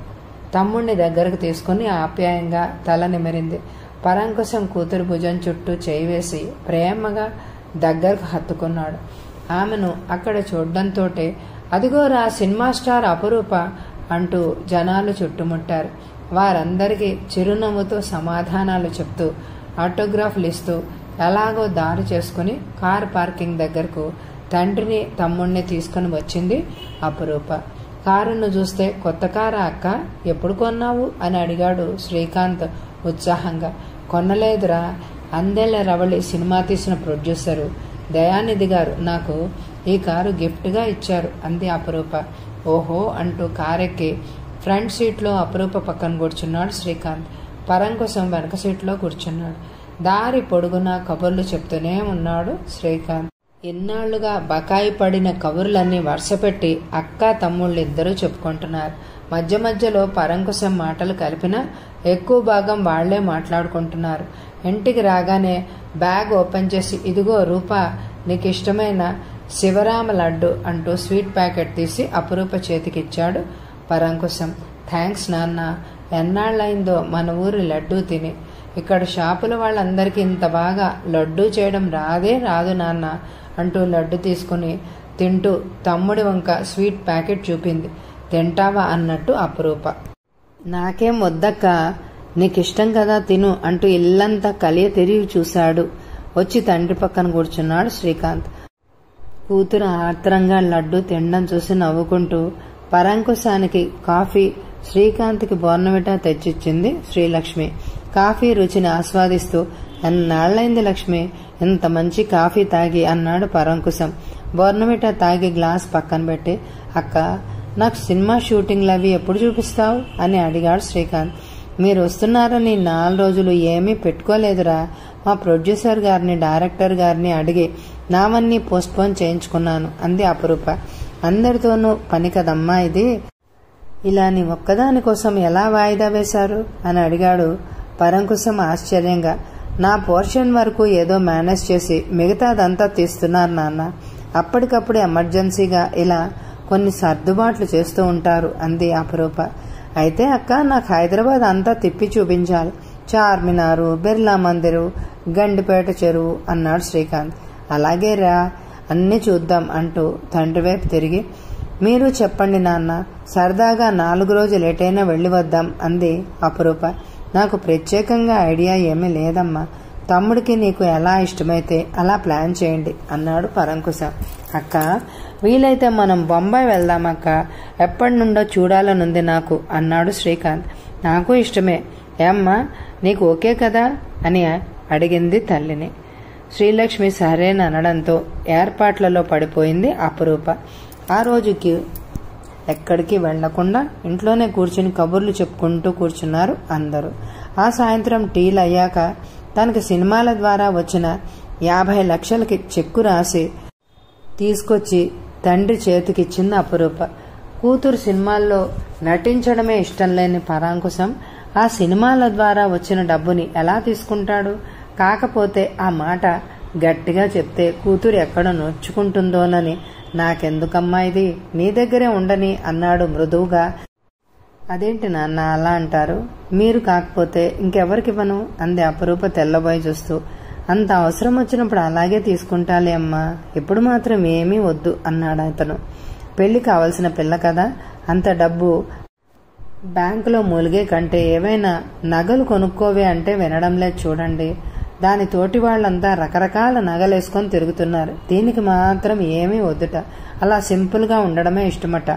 తమ్ముడిని దగ్గరకు తీసుకుని ఆప్యాయంగా తల నిమిరింది. పరాంకుశం కూతురు భుజం చుట్టూ చేయి వేసి ప్రేమగా దగ్గరకు హత్తుకున్నాడు. ఆమెను అక్కడ చూడ్డంతోటే అదిగోరా సినిమా స్టార్ అపురూప అంటూ జనాలు చుట్టుముట్టారు. వారందరికీ చిరునవ్వుతో సమాధానాలు చెప్తూ ఆటోగ్రాఫ్లు ఇస్తూ ఎలాగో దారి చేసుకుని కార్ పార్కింగ్ దగ్గరకు తండ్రిని, తమ్ముడిని తీసుకుని వచ్చింది అపురూప. కారును చూస్తే కొత్త కారా అక్క, ఎప్పుడు కొన్నావు అని అడిగాడు శ్రీకాంత్ ఉత్సాహంగా. కొనలేదురా, అందెల రవళి సినిమా తీసిన ప్రొడ్యూసరు దయానిధి గారు నాకు ఈ కారు గిఫ్ట్గా ఇచ్చారు అంది అపురూప. ఓహో అంటూ కారెక్కి ఫ్రంట్ సీట్లో అపురూప పక్కన కూర్చున్నాడు శ్రీకాంత్. పరంకుశం వెనక సీట్లో కూర్చున్నాడు. దారి పొడుగునా కబుర్లు చెప్తూనే ఉన్నాడు శ్రీకాంత్. ఎన్నాళ్లుగా బకాయి పడిన కబుర్లన్నీ వరుసపెట్టి అక్క తమ్ముళ్ళిద్దరూ చెప్పుకుంటున్నారు. మధ్య మధ్యలో పరంకుశం మాటలు కలిపినా ఎక్కువ భాగం వాళ్లే మాట్లాడుకుంటున్నారు. ఇంటికి రాగానే బ్యాగ్ ఓపెన్ చేసి, ఇదిగో రూపా, నీకు ఇష్టమైన శివరామ లడ్డు అంటూ స్వీట్ ప్యాకెట్ తీసి అపురూప చేతికిచ్చాడు పరంకుశం. థ్యాంక్స్ నాన్న, ఎన్నాళ్ళైందో మన ఊరి లడ్డూ తిని. ఇక్కడ షాపుల వాళ్ళందరికీ ఇంత బాగా లడ్డూ చేయడం రాదు నాన్న అంటూ లడ్డు తీసుకుని తింటూ తమ్ముడి వంక స్వీట్ ప్యాకెట్ చూపింది. తింటావా అన్నట్టు అపురూప. నాకేం వద్దక్క, నీకిష్టం కదా తిను అంటూ ఇల్లంతా కలియ తిరిగి చూశాడు. వచ్చి తండ్రి పక్కన కూర్చున్నాడు శ్రీకాంత్. కూతురు ఆత్రంగా లడ్డు తినడం చూసి నవ్వుకుంటూ పరంకుశానికి కాఫీ, శ్రీకాంత్కి బోర్నవిటా తెచ్చిచ్చింది శ్రీలక్ష్మి. కాఫీ రుచిని ఆస్వాదిస్తూ, ఎన్నాళ్లైంది లక్ష్మి ఇంత మంచి కాఫీ తాగి అన్నాడు పరంకుశం. బోర్నవిటా తాగి గ్లాస్ పక్కన పెట్టి, అక్క నాకు సినిమా షూటింగ్లు అవి ఎప్పుడు చూపిస్తావు అని అడిగాడు శ్రీకాంత్. మీరు వస్తున్నారని 4 రోజులు ఏమీ పెట్టుకోలేదురా. మా ప్రొడ్యూసర్ గారిని, డైరెక్టర్ గారిని అడిగి నావన్నీ పోస్ట్పోన్ చేయించుకున్నాను అంది అపురూప. అందరితోనూ పని కదమ్మా ఇది, ఇలా నీ ఒక్కదాని కోసం ఎలా వాయిదా వేశారు అని అడిగాడు పరంకుశం ఆశ్చర్యంగా. నా పోర్షన్ వరకు ఏదో మేనేజ్ చేసి మిగతాదంతా తీస్తున్నారు నాన్న. అప్పటికప్పుడు ఎమర్జెన్సీగా ఇలా కొన్ని సర్దుబాట్లు చేస్తూ ఉంటారు అంది అపురూప. అయితే అక్క, నాకు హైదరాబాద్ అంతా తిప్పి చూపించాలి. చార్మినారు, బిర్లా మందిరు, గండిపేట చెరువు అన్నాడు శ్రీకాంత్. అలాగే రా, అన్నీ చూద్దాం అంటూ తండ్రి వైపు తిరిగి, మీరు చెప్పండి నాన్న, సరదాగా 4 రోజులు ఎటైనా వెళ్ళి వద్దాం అంది అపురూప. నాకు ప్రత్యేకంగా ఐడియా ఏమీ లేదమ్మా, తమ్ముడికి నీకు ఎలా ఇష్టమైతే అలా ప్లాన్ చేయండి అన్నాడు పరంకుశం. అక్క, వీలైతే మనం బొంబాయి వెళ్దామక్క, ఎప్పటి నుండో చూడాలనుంది నాకు అన్నాడు శ్రీకాంత్. నాకు ఇష్టమే, ఏమ్మా నీకు ఓకే కదా అని అడిగింది తల్లిని. శ్రీలక్ష్మి సరేననడంతో ఏర్పాట్లలో పడిపోయింది అపురూప. ఆ రోజుకి ఎక్కడికి వెళ్లకుండా ఇంట్లోనే కూర్చుని కబుర్లు చెప్పుకుంటూ కూర్చున్నారు అందరూ. ఆ సాయంత్రం టీలు అయ్యాక తనకి సినిమాల ద్వారా వచ్చిన 50 లక్షలకి చెక్కు రాసి తీసుకొచ్చి తండ్రి చేతికిచ్చింది అపురూప. కూతురు సినిమాల్లో నటించడమే ఇష్టం లేని పరాంకుశం ఆ సినిమాల ద్వారా వచ్చిన డబ్బుని ఎలా తీసుకుంటాడు? కాకపోతే ఆ మాట గట్టిగా చెప్తే కూతురు ఎక్కడ నొచ్చుకుంటుందోనని, నాకెందుకమ్మా ఇది, నీ దగ్గరే ఉండని అన్నాడు మృదువుగా. అదేంటి నాన్న అలా అంటారు, మీరు కాకపోతే ఇంకెవరికివ్వను అంది అపురూప తెల్లబోయి చూస్తూ. అంత అవసరం వచ్చినప్పుడు అలాగే తీసుకుంటాలే అమ్మా, ఇప్పుడు మాత్రం ఏమీ వద్దు అన్నాడు అతను. పెళ్లి కావలసిన పిల్ల కదా, అంత డబ్బు బ్యాంకులో మూలిగే కంటే ఏవైనా నగలు కొనుక్కోవే అంటే వినడం లేదు చూడండి. దాని తోటి వాళ్లంతా రకరకాల నగలేసుకొని తిరుగుతున్నారు, దీనికి మాత్రం ఏమీ వద్దుట, అలా సింపుల్ గా ఉండడమే ఇష్టమట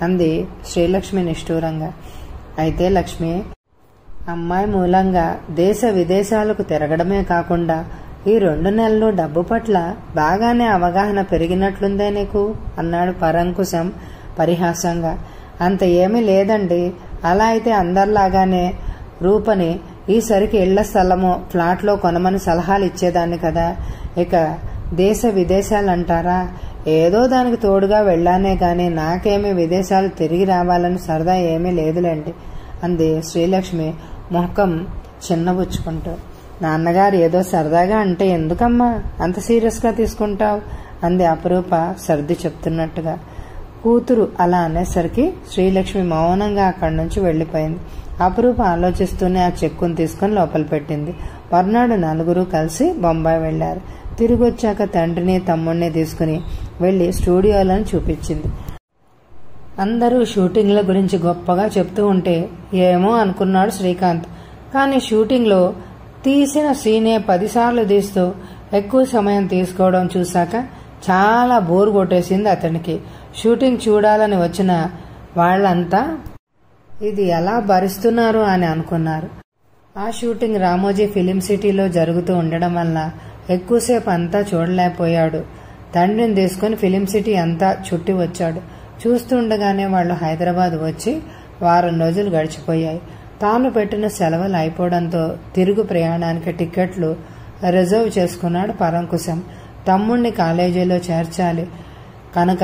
అంది శ్రీలక్ష్మి నిష్ఠూరంగా. అయితే లక్ష్మి, అమ్మాయి మూలంగా దేశ విదేశాలకు తిరగడమే కాకుండా ఈ 2 నెలలు డబ్బు పట్ల బాగానే అవగాహన పెరిగినట్లుందే నీకు అన్నాడు పరంకుశం పరిహాసంగా. అంత ఏమీ లేదండి, అలా అయితే అందరిలాగానే రూపని ఈసరికి ఇళ్ల స్థలమో ఫ్లాట్లో కొనమని సలహాలు ఇచ్చేదాన్ని కదా. ఇక దేశ విదేశాలంటారా, ఏదో దానికి తోడుగా వెళ్లానే గాని నాకేమీ విదేశాలు తిరిగి రావాలని సరదా ఏమీ లేదులేండి అంది శ్రీలక్ష్మి ముఖం చిన్నబుచ్చుకుంటూ. నాన్నగారు ఏదో సరదాగా అంటే ఎందుకమ్మా అంత సీరియస్ గా తీసుకుంటావు అంది అపురూప సర్ది చెప్తున్నట్టుగా. కూతురు అలా అనేసరికి శ్రీలక్ష్మి మౌనంగా అక్కడి నుంచి వెళ్లిపోయింది. అపురూప ఆలోచిస్తూనే ఆ చెక్కును తీసుకుని లోపల పెట్టింది. మర్నాడు 4 కలిసి బొంబాయి వెళ్లారు. తిరిగొచ్చాక తండ్రిని తమ్ముడిని తీసుకుని వెళ్లి స్టూడియోలను చూపించింది. అందరూ షూటింగ్ల గురించి గొప్పగా చెప్తూ ఉంటే ఏమో అనుకున్నాడు శ్రీకాంత్. కానీ షూటింగ్లో తీసిన సీనే 10 సార్లు తీస్తూ ఎక్కువ సమయం తీసుకోవడం చూశాక చాలా బోర్ కొట్టేసింది అతనికి. షూటింగ్ చూడాలని వచ్చిన వాళ్లంతా ఇది ఎలా భరిస్తున్నారు అని అనుకున్నారు. ఆ షూటింగ్ రామోజీ ఫిలిం సిటీలో జరుగుతూ ఉండడం వల్ల ఎక్కువసేపు అంతా చూడలేకపోయాడు. తండ్రిని తీసుకుని ఫిలిం సిటీ అంతా చుట్టి వచ్చాడు. చూస్తుండగానే వాళ్లు హైదరాబాద్ వచ్చి 1 వారం రోజులు గడిచిపోయాయి. తాను పెట్టిన సెలవులు అయిపోవడంతో తిరుగు ప్రయాణానికి టికెట్లు రిజర్వ్ చేసుకున్నాడు పరంకుశం. తమ్ముణ్ణి కాలేజీలో చేర్చాలి కనుక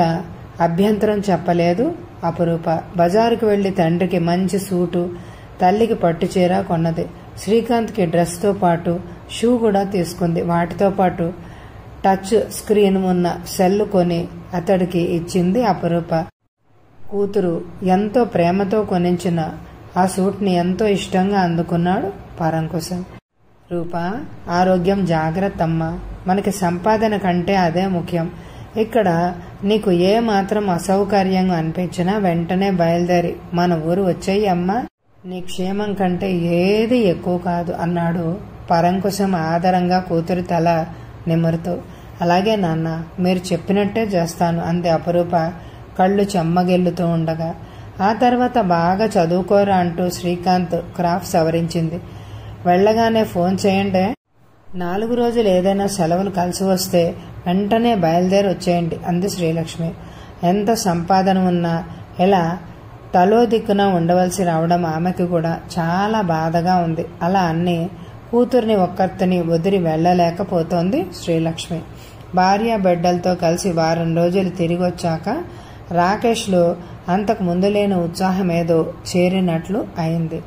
అభ్యంతరం చెప్పలేదు అపురూప. బజారుకు వెళ్లి తండ్రికి మంచి సూటు, తల్లికి పట్టుచీర కొన్నది. శ్రీకాంత్కి డ్రెస్తో పాటు షూ కూడా తీసుకుంది. వాటితో పాటు టచ్ స్క్రీన్ ఉన్న సెల్ కొని అతడికి ఇచ్చింది అపురూప. కూతురు ఎంతో ప్రేమతో కొనించిన ఆ సూట్ని ఎంతో ఇష్టంగా అందుకున్నాడు పరంకుశం. రూపా, ఆరోగ్యం జాగ్రత్తమ్మా. మనకి సంపాదన కంటే అదే ముఖ్యం. ఇక్కడ నీకు ఏ మాత్రం అసౌకర్యంగా అనిపించినా వెంటనే బయలుదేరి మన ఊరు వచ్చేయి అమ్మా. నీ క్షేమం కంటే ఏది ఎక్కువ కాదు అన్నాడు పరంకుశం ఆదరంగా కూతురి తల నిమురుతూ. అలాగే నాన్న, మీరు చెప్పినట్టే చేస్తాను అంది అపురూప కళ్ళు చెమ్మగిల్లుతూ ఉండగా. ఆ తర్వాత బాగా చదువుకోరా అంటూ శ్రీకాంత్ క్రాఫ్ట్ సవరించింది. వెళ్లగానే ఫోన్ చేయండి. 4 రోజులు ఏదైనా సెలవులు కలిసి వస్తే వెంటనే బయలుదేరి వచ్చేయండి అంది శ్రీలక్ష్మి. ఎంత సంపాదన ఉన్నా ఇలా తలో దిక్కున ఉండవలసి రావడం ఆమెకి కూడా చాలా బాధగా ఉంది. అలా అన్ని కూతుర్ని ఒక్కర్తిని వదిలి వెళ్లలేకపోతోంది శ్రీలక్ష్మి. భార్య బిడ్డలతో కలిసి వారం రోజులు తిరిగొచ్చాక రాకేష్లో అంతకు ముందు లేని ఉత్సాహమేదో చేరినట్లు అయింది.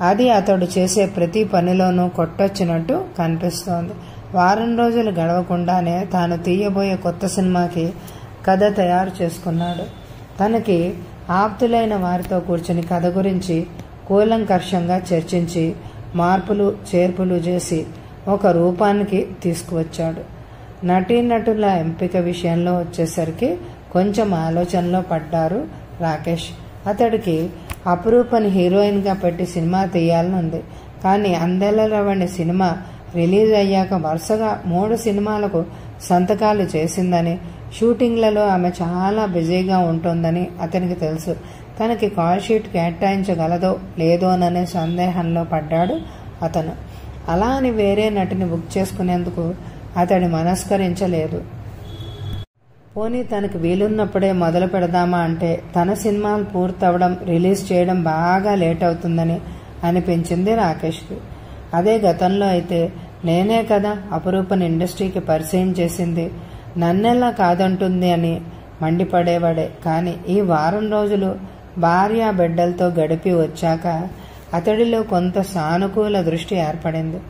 అది అతడు చేసే ప్రతి పనిలోనూ కొట్టొచ్చినట్టు కనిపిస్తోంది. వారం రోజులు గడవకుండానే తాను తీయబోయే కొత్త సినిమాకి కథ తయారు చేసుకున్నాడు. తనకి ఆప్తులైన వారితో కూర్చుని కథ గురించి కూలంకషంగా చర్చించి మార్పులు చేర్పులు చేసి ఒక రూపానికి తీసుకువచ్చాడు. నటీనటుల ఎంపిక విషయంలో వచ్చేసరికి కొంచెం ఆలోచనలో పడ్డారు రాకేష్. అతడికి అపురూపని హీరోయిన్గా పెట్టి సినిమా తీయాలని ఉంది. కానీ అందెల రవణి సినిమా రిలీజ్ అయ్యాక వరుసగా 3 సినిమాలకు సంతకాలు చేసిందని, షూటింగ్లలో ఆమె చాలా బిజీగా ఉంటుందని అతనికి తెలుసు. తనకి కాల్ షీట్ కేటాయించగలదో లేదోననే సందేహంలో పడ్డాడు అతను. అలా అని వేరే నటిని బుక్ చేసుకునేందుకు అతడి మనస్కరించలేదు. పోనీ తనకు వీలున్నప్పుడే మొదలు పెడదామా అంటే తన సినిమాలు పూర్తవడం, రిలీజ్ చేయడం బాగా లేట్ అవుతుందని అనిపించింది రాకేష్కి. అదే గతంలో అయితే నేనే కదా అపురూపని ఇండస్ట్రీకి పరిచయం చేసింది, నన్నెలా కాదంటుంది అని మండిపడేవాడే. కానీ ఈ వారం రోజులు భార్య బిడ్డలతో గడిపి వచ్చాక అతడిలో కొంత సానుకూల దృష్టి ఏర్పడింది.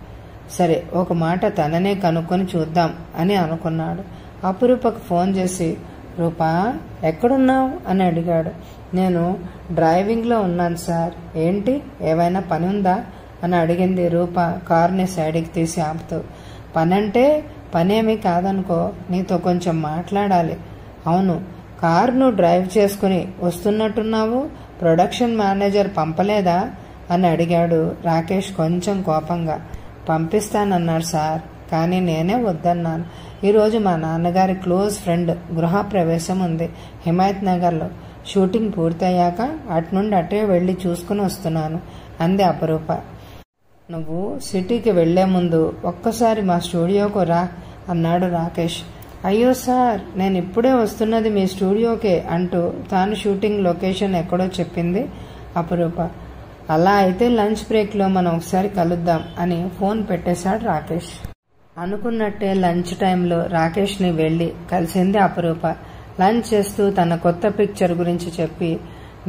సరే, ఒక మాట తననే కనుక్కొని చూద్దాం అని అనుకున్నాడు. అపురూపకు ఫోన్ చేసి, రూపా ఎక్కడున్నావు అని అడిగాడు. నేను డ్రైవింగ్లో ఉన్నాను సార్. ఏంటి, ఏవైనా పని ఉందా అని అడిగింది రూప కారుని సైడ్కి తీసి ఆపుతూ. పనంటే పనేమీ కాదనుకో, నీతో కొంచెం మాట్లాడాలి. అవును, కారును డ్రైవ్ చేసుకుని వస్తున్నట్టున్నావు, ప్రొడక్షన్ మేనేజర్ పంపలేదా అని అడిగాడు రాకేష్ కొంచెం కోపంగా. పంపిస్తానన్నాడు సార్, కానీ నేనే వద్దన్నాను. ఈరోజు మా నాన్నగారి క్లోజ్ ఫ్రెండ్ గృహప్రవేశం ఉంది హిమాయత్ నగర్లో. షూటింగ్ పూర్తయ్యాక అటునుండి అటే వెళ్ళి చూసుకుని వస్తున్నాను అంది అపురూప. నువ్వు సిటీకి వెళ్లే ముందు ఒక్కసారి మా స్టూడియోకు రా అన్నాడు రాకేష్. అయ్యో సార్, నేను ఇప్పుడే వస్తున్నది మీ స్టూడియోకే అంటూ తాను షూటింగ్ లొకేషన్ ఎక్కడో చెప్పింది అపురూప. అలా అయితే లంచ్ బ్రేక్లో మనం ఒకసారి కలుద్దాం అని ఫోన్ పెట్టేశాడు రాకేష్. అనుకున్నట్టే లంచ్ టైంలో రాకేష్ని వెళ్లి కలిసింది అపురూప. లంచ్ చేస్తూ తన కొత్త పిక్చర్ గురించి చెప్పి,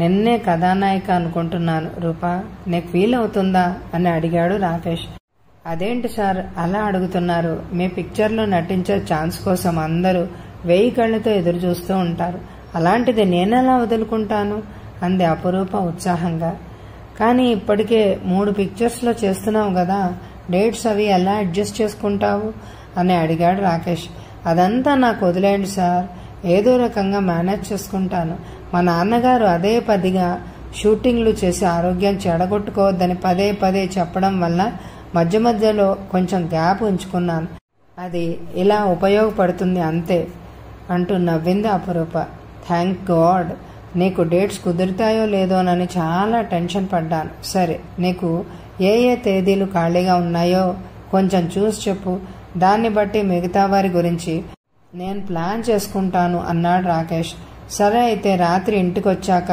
నిన్నే కథానాయిక అనుకుంటున్నాను రూపా, నీకు వీలవుతుందా అని అడిగాడు రాకేష్. అదేంటి సార్ అలా అడుగుతున్నారు? మీ పిక్చర్లో నటించే ఛాన్స్ కోసం అందరూ 1000 కళ్ళతో ఎదురు చూస్తూ ఉంటారు. అలాంటిది నేనెలా వదులుకుంటాను అంది అపురూప ఉత్సాహంగా. కానీ ఇప్పటికే 3 పిక్చర్స్లో చేస్తున్నావు కదా, డేట్స్ అవి ఎలా అడ్జస్ట్ చేసుకుంటావు అని అడిగాడు రాకేష్. అదంతా నాకు వదిలేయండి సార్, ఏదో రకంగా మేనేజ్ చేసుకుంటాను. మా నాన్నగారు అదే పదిగా షూటింగ్లు చేసి ఆరోగ్యం చెడగొట్టుకోవద్దని పదే పదే చెప్పడం వల్ల మధ్య మధ్యలో కొంచెం గ్యాప్ ఉంచుకున్నాను. అది ఇలా ఉపయోగపడుతుంది అంతే అంటూ నవ్వింది అపురూప. థ్యాంక్ గాడ్, నీకు డేట్స్ కుదురుతాయో లేదోనని చాలా టెన్షన్ పడ్డాను. సరే, నీకు ఏ ఏ తేదీలు ఖాళీగా ఉన్నాయో కొంచెం చూసి చెప్పు, దాన్ని బట్టి మిగతా వారి గురించి నేను ప్లాన్ చేసుకుంటాను అన్నాడు రాకేష్. సరే అయితే రాత్రి ఇంటికొచ్చాక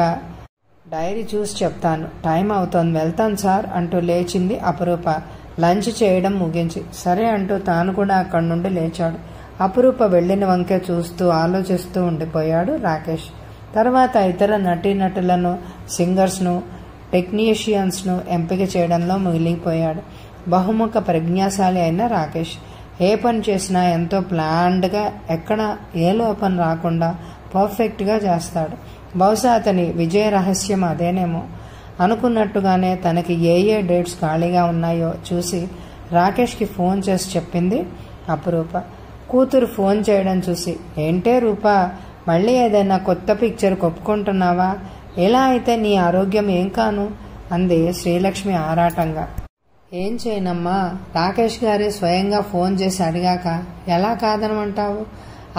డైరీ చూసి చెప్తాను. టైం అవుతోంది, వెళ్తాను సార్ అంటూ లేచింది అపురూప లంచ్ చేయడం ముగించి. సరే అంటూ తాను కూడా అక్కడి నుండి లేచాడు. అపురూప వెళ్లిన వంకే చూస్తూ ఆలోచిస్తూ ఉండిపోయాడు రాకేష్. తర్వాత ఇతర నటీనటులను, సింగర్స్ను, టెక్నీషియన్స్ను ఎంపిక చేయడంలో మిగిలిపోయాడు. బహుముఖ ప్రజ్ఞాశాలి అయిన రాకేష్ ఏ పని చేసినా ఎంతో ప్లాన్డ్గా, ఎక్కడ ఏ లోపం రాకుండా పర్ఫెక్ట్గా చేస్తాడు. బహుశా అతని విజయ రహస్యం అదేనేమో. అనుకున్నట్టుగానే తనకి ఏ డేట్స్ ఖాళీగా ఉన్నాయో చూసి రాకేష్కి ఫోన్ చేసి చెప్పింది అపురూప. కూతురు ఫోన్ చేయడం చూసి, ఏంటే రూపా, మళ్ళీ ఏదైనా కొత్త పిక్చర్ కొప్పుకుంటున్నావా? ఎలా అయితే నీ ఆరోగ్యం ఏం కాను అంది శ్రీలక్ష్మి ఆరాటంగా. ఏం చేయనమ్మా, రాకేష్ గారే స్వయంగా ఫోన్ చేసి అడిగాక ఎలా కాదనమంటావు?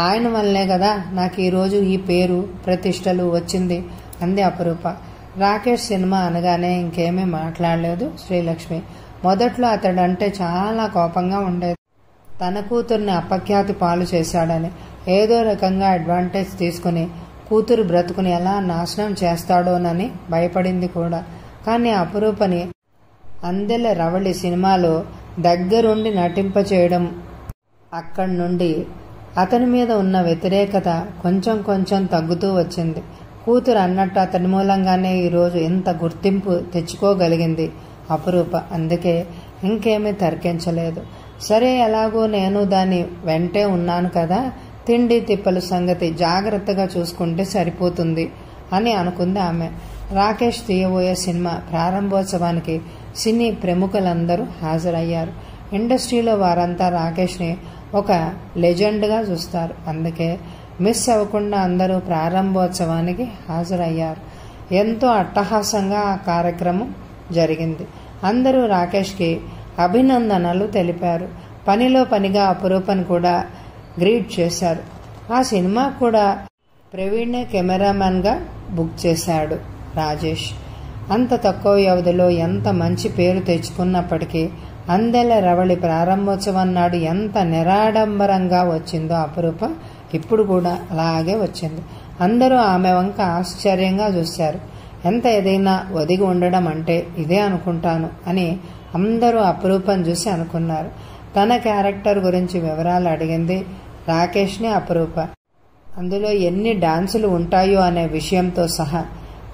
ఆయన వల్లే కదా నాకు ఈరోజు ఈ పేరు ప్రతిష్టలు వచ్చింది అంది అపురూప. రాకేష్ సినిమా అనగానే ఇంకేమీ మాట్లాడలేదు శ్రీలక్ష్మి. మొదట్లో అతడంటే చాలా కోపంగా ఉండేది. తన కూతుర్ని అపఖ్యాతి పాలు చేశాడని, ఏదో రకంగా అడ్వాంటేజ్ తీసుకుని కూతురు బ్రతుకుని ఎలా నాశనం చేస్తాడోనని భయపడింది కూడా. కానీ అపురూపని అందెల రవళి సినిమాలో దగ్గరుండి నటింపచేయడం, అక్కడి నుండి అతని మీద ఉన్న వ్యతిరేకత కొంచెం కొంచెం తగ్గుతూ వచ్చింది. కూతురు అన్నట్టు అతని మూలంగానే ఈరోజు ఇంత గుర్తింపు తెచ్చుకోగలిగింది అపురూప. అందుకే ఇంకేమీ తర్కించలేదు. సరే, ఎలాగో నేను దాని వెంటే ఉన్నాను కదా, తిండి తిప్పల సంగతి జాగ్రత్తగా చూసుకుంటే సరిపోతుంది అని అనుకుంది ఆమె. రాకేష్ తీయబోయే సినిమా ప్రారంభోత్సవానికి సినీ ప్రముఖులందరూ హాజరయ్యారు. ఇండస్ట్రీలో వారంతా రాకేష్ని ఒక లెజెండ్గా చూస్తారు. అందుకే మిస్ అవ్వకుండా అందరూ ప్రారంభోత్సవానికి హాజరయ్యారు. ఎంతో అట్టహాసంగా ఆ కార్యక్రమం జరిగింది. అందరూ రాకేష్కి అభినందనలు తెలిపారు. పనిలో పనిగా అపురూపను కూడా గ్రీట్ చేశారు. ఆ సినిమా కూడా ప్రవీణే కెమెరామెన్గా బుక్ చేశాడు రాజేష్. అంత తక్కువ వ్యవధిలో ఎంత మంచి పేరు తెచ్చుకున్నప్పటికీ అందెల రవళి ప్రారంభోత్సవం నాడు ఎంత నిరాడంబరంగా వచ్చిందో అపురూప ఇప్పుడు కూడా అలాగే వచ్చింది. అందరూ ఆమె వంక ఆశ్చర్యంగా చూశారు. ఎంత ఏదైనా ఒదిగి ఉండడం అంటే ఇదే అనుకుంటాను అని అందరూ అపురూపను చూసి అనుకున్నారు. తన క్యారెక్టర్ గురించి వివరాలు అడిగింది రాకేష్ని అపురూప. అందులో ఎన్ని డాన్సులు ఉంటాయో అనే విషయంతో సహా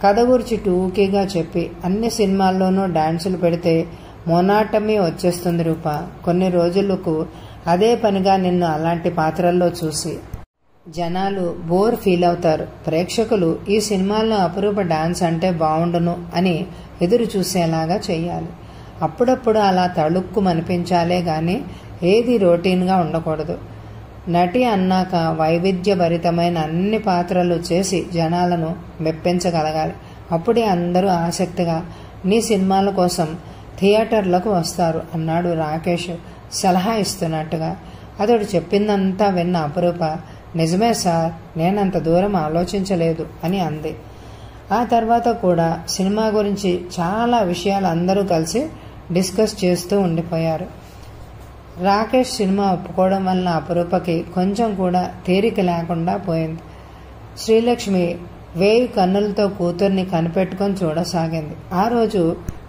కథ గురించి టూకీగా చెప్పి, అన్ని సినిమాల్లోనూ డాన్సులు పెడితే మొనాటమీ వచ్చేస్తుంది రూపా. కొన్ని రోజులకు అదే పనిగా నిన్ను అలాంటి పాత్రల్లో చూసి జనాలు బోర్ ఫీల్ అవుతారు. ప్రేక్షకులు ఈ సినిమాల్లో అపురూప డాన్స్ అంటే బాగుండును అని ఎదురు చూసేలాగా చెయ్యాలి. అప్పుడప్పుడు అలా తళుక్కుమనిపించాలే గాని ఏది రొటీన్గా ఉండకూడదు. నటి అన్నాక వైవిధ్యభరితమైన అన్ని పాత్రలు చేసి జనాలను మెప్పించగలగాలి. అప్పుడే అందరూ ఆసక్తిగా నీ సినిమాల కోసం థియేటర్లకు వస్తారు అన్నాడు రాకేష్ సలహా ఇస్తున్నట్టుగా. అతడు చెప్పిందంతా విన్న అపురూప, నిజమే సార్, నేనంత దూరం ఆలోచించలేదు అని అంది. ఆ తర్వాత కూడా సినిమా గురించి చాలా విషయాలు అందరూ కలిసి డిస్కస్ చేస్తూ ఉండిపోయారు. రాకేష్ సినిమా ఒప్పుకోవడం వలన అపురూపకి కొంచెం కూడా తీరిక లేకుండా పోయింది. శ్రీలక్ష్మి వేయి కన్నులతో కూతుర్ని కనిపెట్టుకుని చూడసాగింది. ఆ రోజు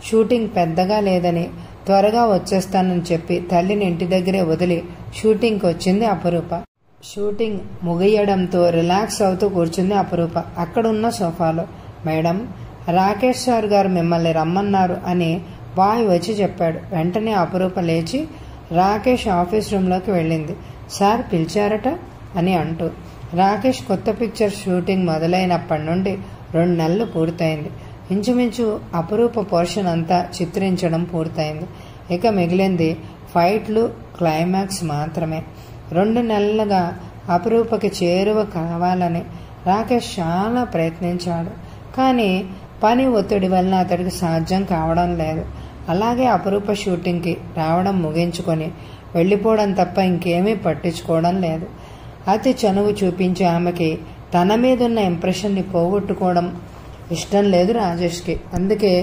షూటింగ్ పెద్దగా లేదని త్వరగా వచ్చేస్తానని చెప్పి తల్లిని ఇంటి దగ్గరే వదిలి షూటింగ్కి వచ్చింది అపురూప. షూటింగ్ ముగియడంతో రిలాక్స్ అవుతూ కూర్చుంది అపురూప అక్కడున్న సోఫాలో. మేడం, రాకేష్ సార్ గారు మిమ్మల్ని రమ్మన్నారు అని బాయ్ వచ్చి చెప్పాడు. వెంటనే అపురూప లేచి రాకేష్ ఆఫీస్ రూమ్లోకి వెళ్ళింది. సార్ పిలిచారట అని అంటూ. రాకేష్ కొత్త పిక్చర్ షూటింగ్ మొదలైనప్పటి నుండి 2 నెలలు పూర్తయింది. ఇంచుమించు అపురూప పోర్షన్ అంతా చిత్రించడం పూర్తయింది. ఇక మిగిలింది ఫైట్లు, క్లైమాక్స్ మాత్రమే. 2 నెలలుగా అపురూపకి చేరువ కావాలని రాకేష్ చాలా ప్రయత్నించాడు. కానీ పని ఒత్తిడి వలన అతడికి సాధ్యం కావడం లేదు. అలాగే అపురూప షూటింగ్కి రావడం ముగించుకొని వెళ్ళిపోవడం తప్ప ఇంకేమీ పట్టించుకోవడం లేదు. అతి చనువు చూపించే ఆమెకి తన మీదున్న ఇంప్రెషన్ని పోగొట్టుకోవడం ఇష్టం లేదు రాజేష్కి. అందుకే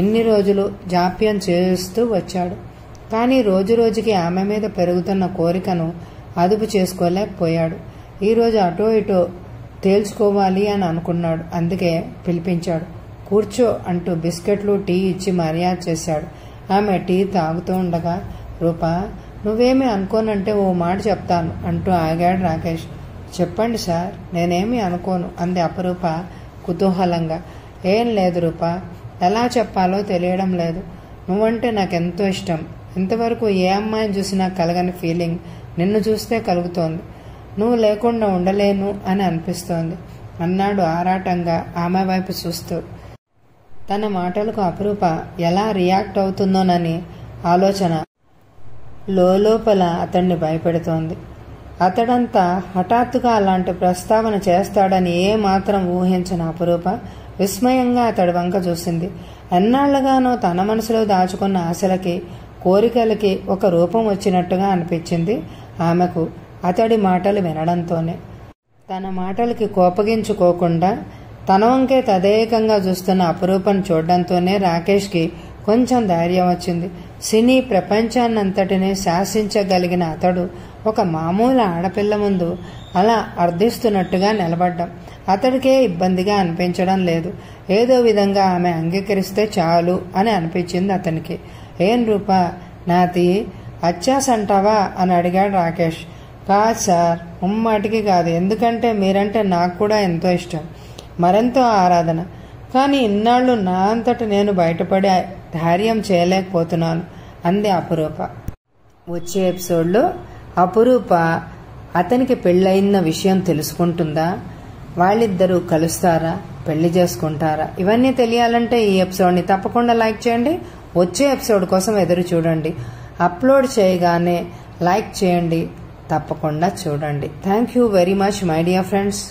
ఇన్ని రోజులు జాప్యం చేస్తూ వచ్చాడు. కానీ రోజు రోజుకి ఆమె మీద పెరుగుతున్న కోరికను అదుపు చేసుకోలేకపోయాడు. ఈరోజు అటో ఇటో తేల్చుకోవాలి అని అనుకున్నాడు. అందుకే పిలిపించాడు. కూర్చో అంటూ బిస్కెట్లు, టీ ఇచ్చి మర్యాద చేశాడు. ఆమె టీ తాగుతూ ఉండగా, రూపా, నువ్వేమీ అనుకోనంటే ఓ మాట చెప్తాను అంటూ ఆగాడు రాకేష్. చెప్పండి సార్, నేనేమీ అనుకోను అంది అపరూప కుతూహలంగా. ఏం లేదు రూపా, ఎలా చెప్పాలో తెలియడం లేదు. నువ్వంటే నాకెంతో ఇష్టం. ఇంతవరకు ఏ అమ్మాయిని చూసినా కలగని ఫీలింగ్ నిన్ను చూస్తే కలుగుతోంది. నువ్వు లేకుండా ఉండలేను అని అనిపిస్తోంది అన్నాడు ఆరాటంగా ఆమె వైపు చూస్తూ. తన మాటలకు అపరూప ఎలా రియాక్ట్ అవుతుందోనని ఆలోచన లోపల అతన్ని భయపెడుతోంది. అతడంతా హఠాత్తుగా అలాంటి ప్రస్తావన చేస్తాడని ఏమాత్రం ఊహించిన అపరూప విస్మయంగా అతడి వంక చూసింది. ఎన్నాళ్లుగానో తన మనసులో దాచుకున్న ఆశలకి కోరికలకి ఒక రూపం వచ్చినట్టుగా అనిపించింది ఆమెకు అతడి మాటలు వినడంతోనే. తన మాటలకి కోపగించుకోకుండా తన వంకే తదేకంగా చూస్తున్న అపరూపను చూడడంతోనే రాకేష్కి కొంచెం ధైర్యం వచ్చింది. సినీ ప్రపంచాన్నంతటినీ శాసించగలిగిన అతడు ఒక మామూలు ఆడపిల్ల ముందు అలా అర్థిస్తున్నట్టుగా నిలబడ్డం అతడికే ఇబ్బందిగా అనిపించడం లేదు. ఏదో విధంగా ఆమె అంగీకరిస్తే చాలు అని అనిపించింది అతనికి. ఏం రూపా, నాది అచ్చాస్ అంటావా అని అడిగాడు రాకేష్. కాదు సార్, ముమ్మాటికి కాదు. ఎందుకంటే మీరంటే నాకు కూడా ఎంతో ఇష్టం, మరెంతో ఆరాధన. కానీ ఇన్నాళ్ళు నా అంతటి నేను బయటపడి ధైర్యం చేయలేకపోతున్నాను అంది అపరూప. వచ్చే ఎపిసోడ్లో అపరూప అతనికి పెళ్ళయిన విషయం తెలుసుకుంటుందా, వాళ్ళిద్దరూ కలుస్తారా, పెళ్లి చేసుకుంటారా? ఇవన్నీ తెలియాలంటే ఈ ఎపిసోడ్ని తప్పకుండా లైక్ చేయండి. వచ్చే ఎపిసోడ్ కోసం ఎదురు చూడండి. అప్లోడ్ చేయగానే లైక్ చేయండి, తప్పకుండా చూడండి. Thank you very much my dear friends.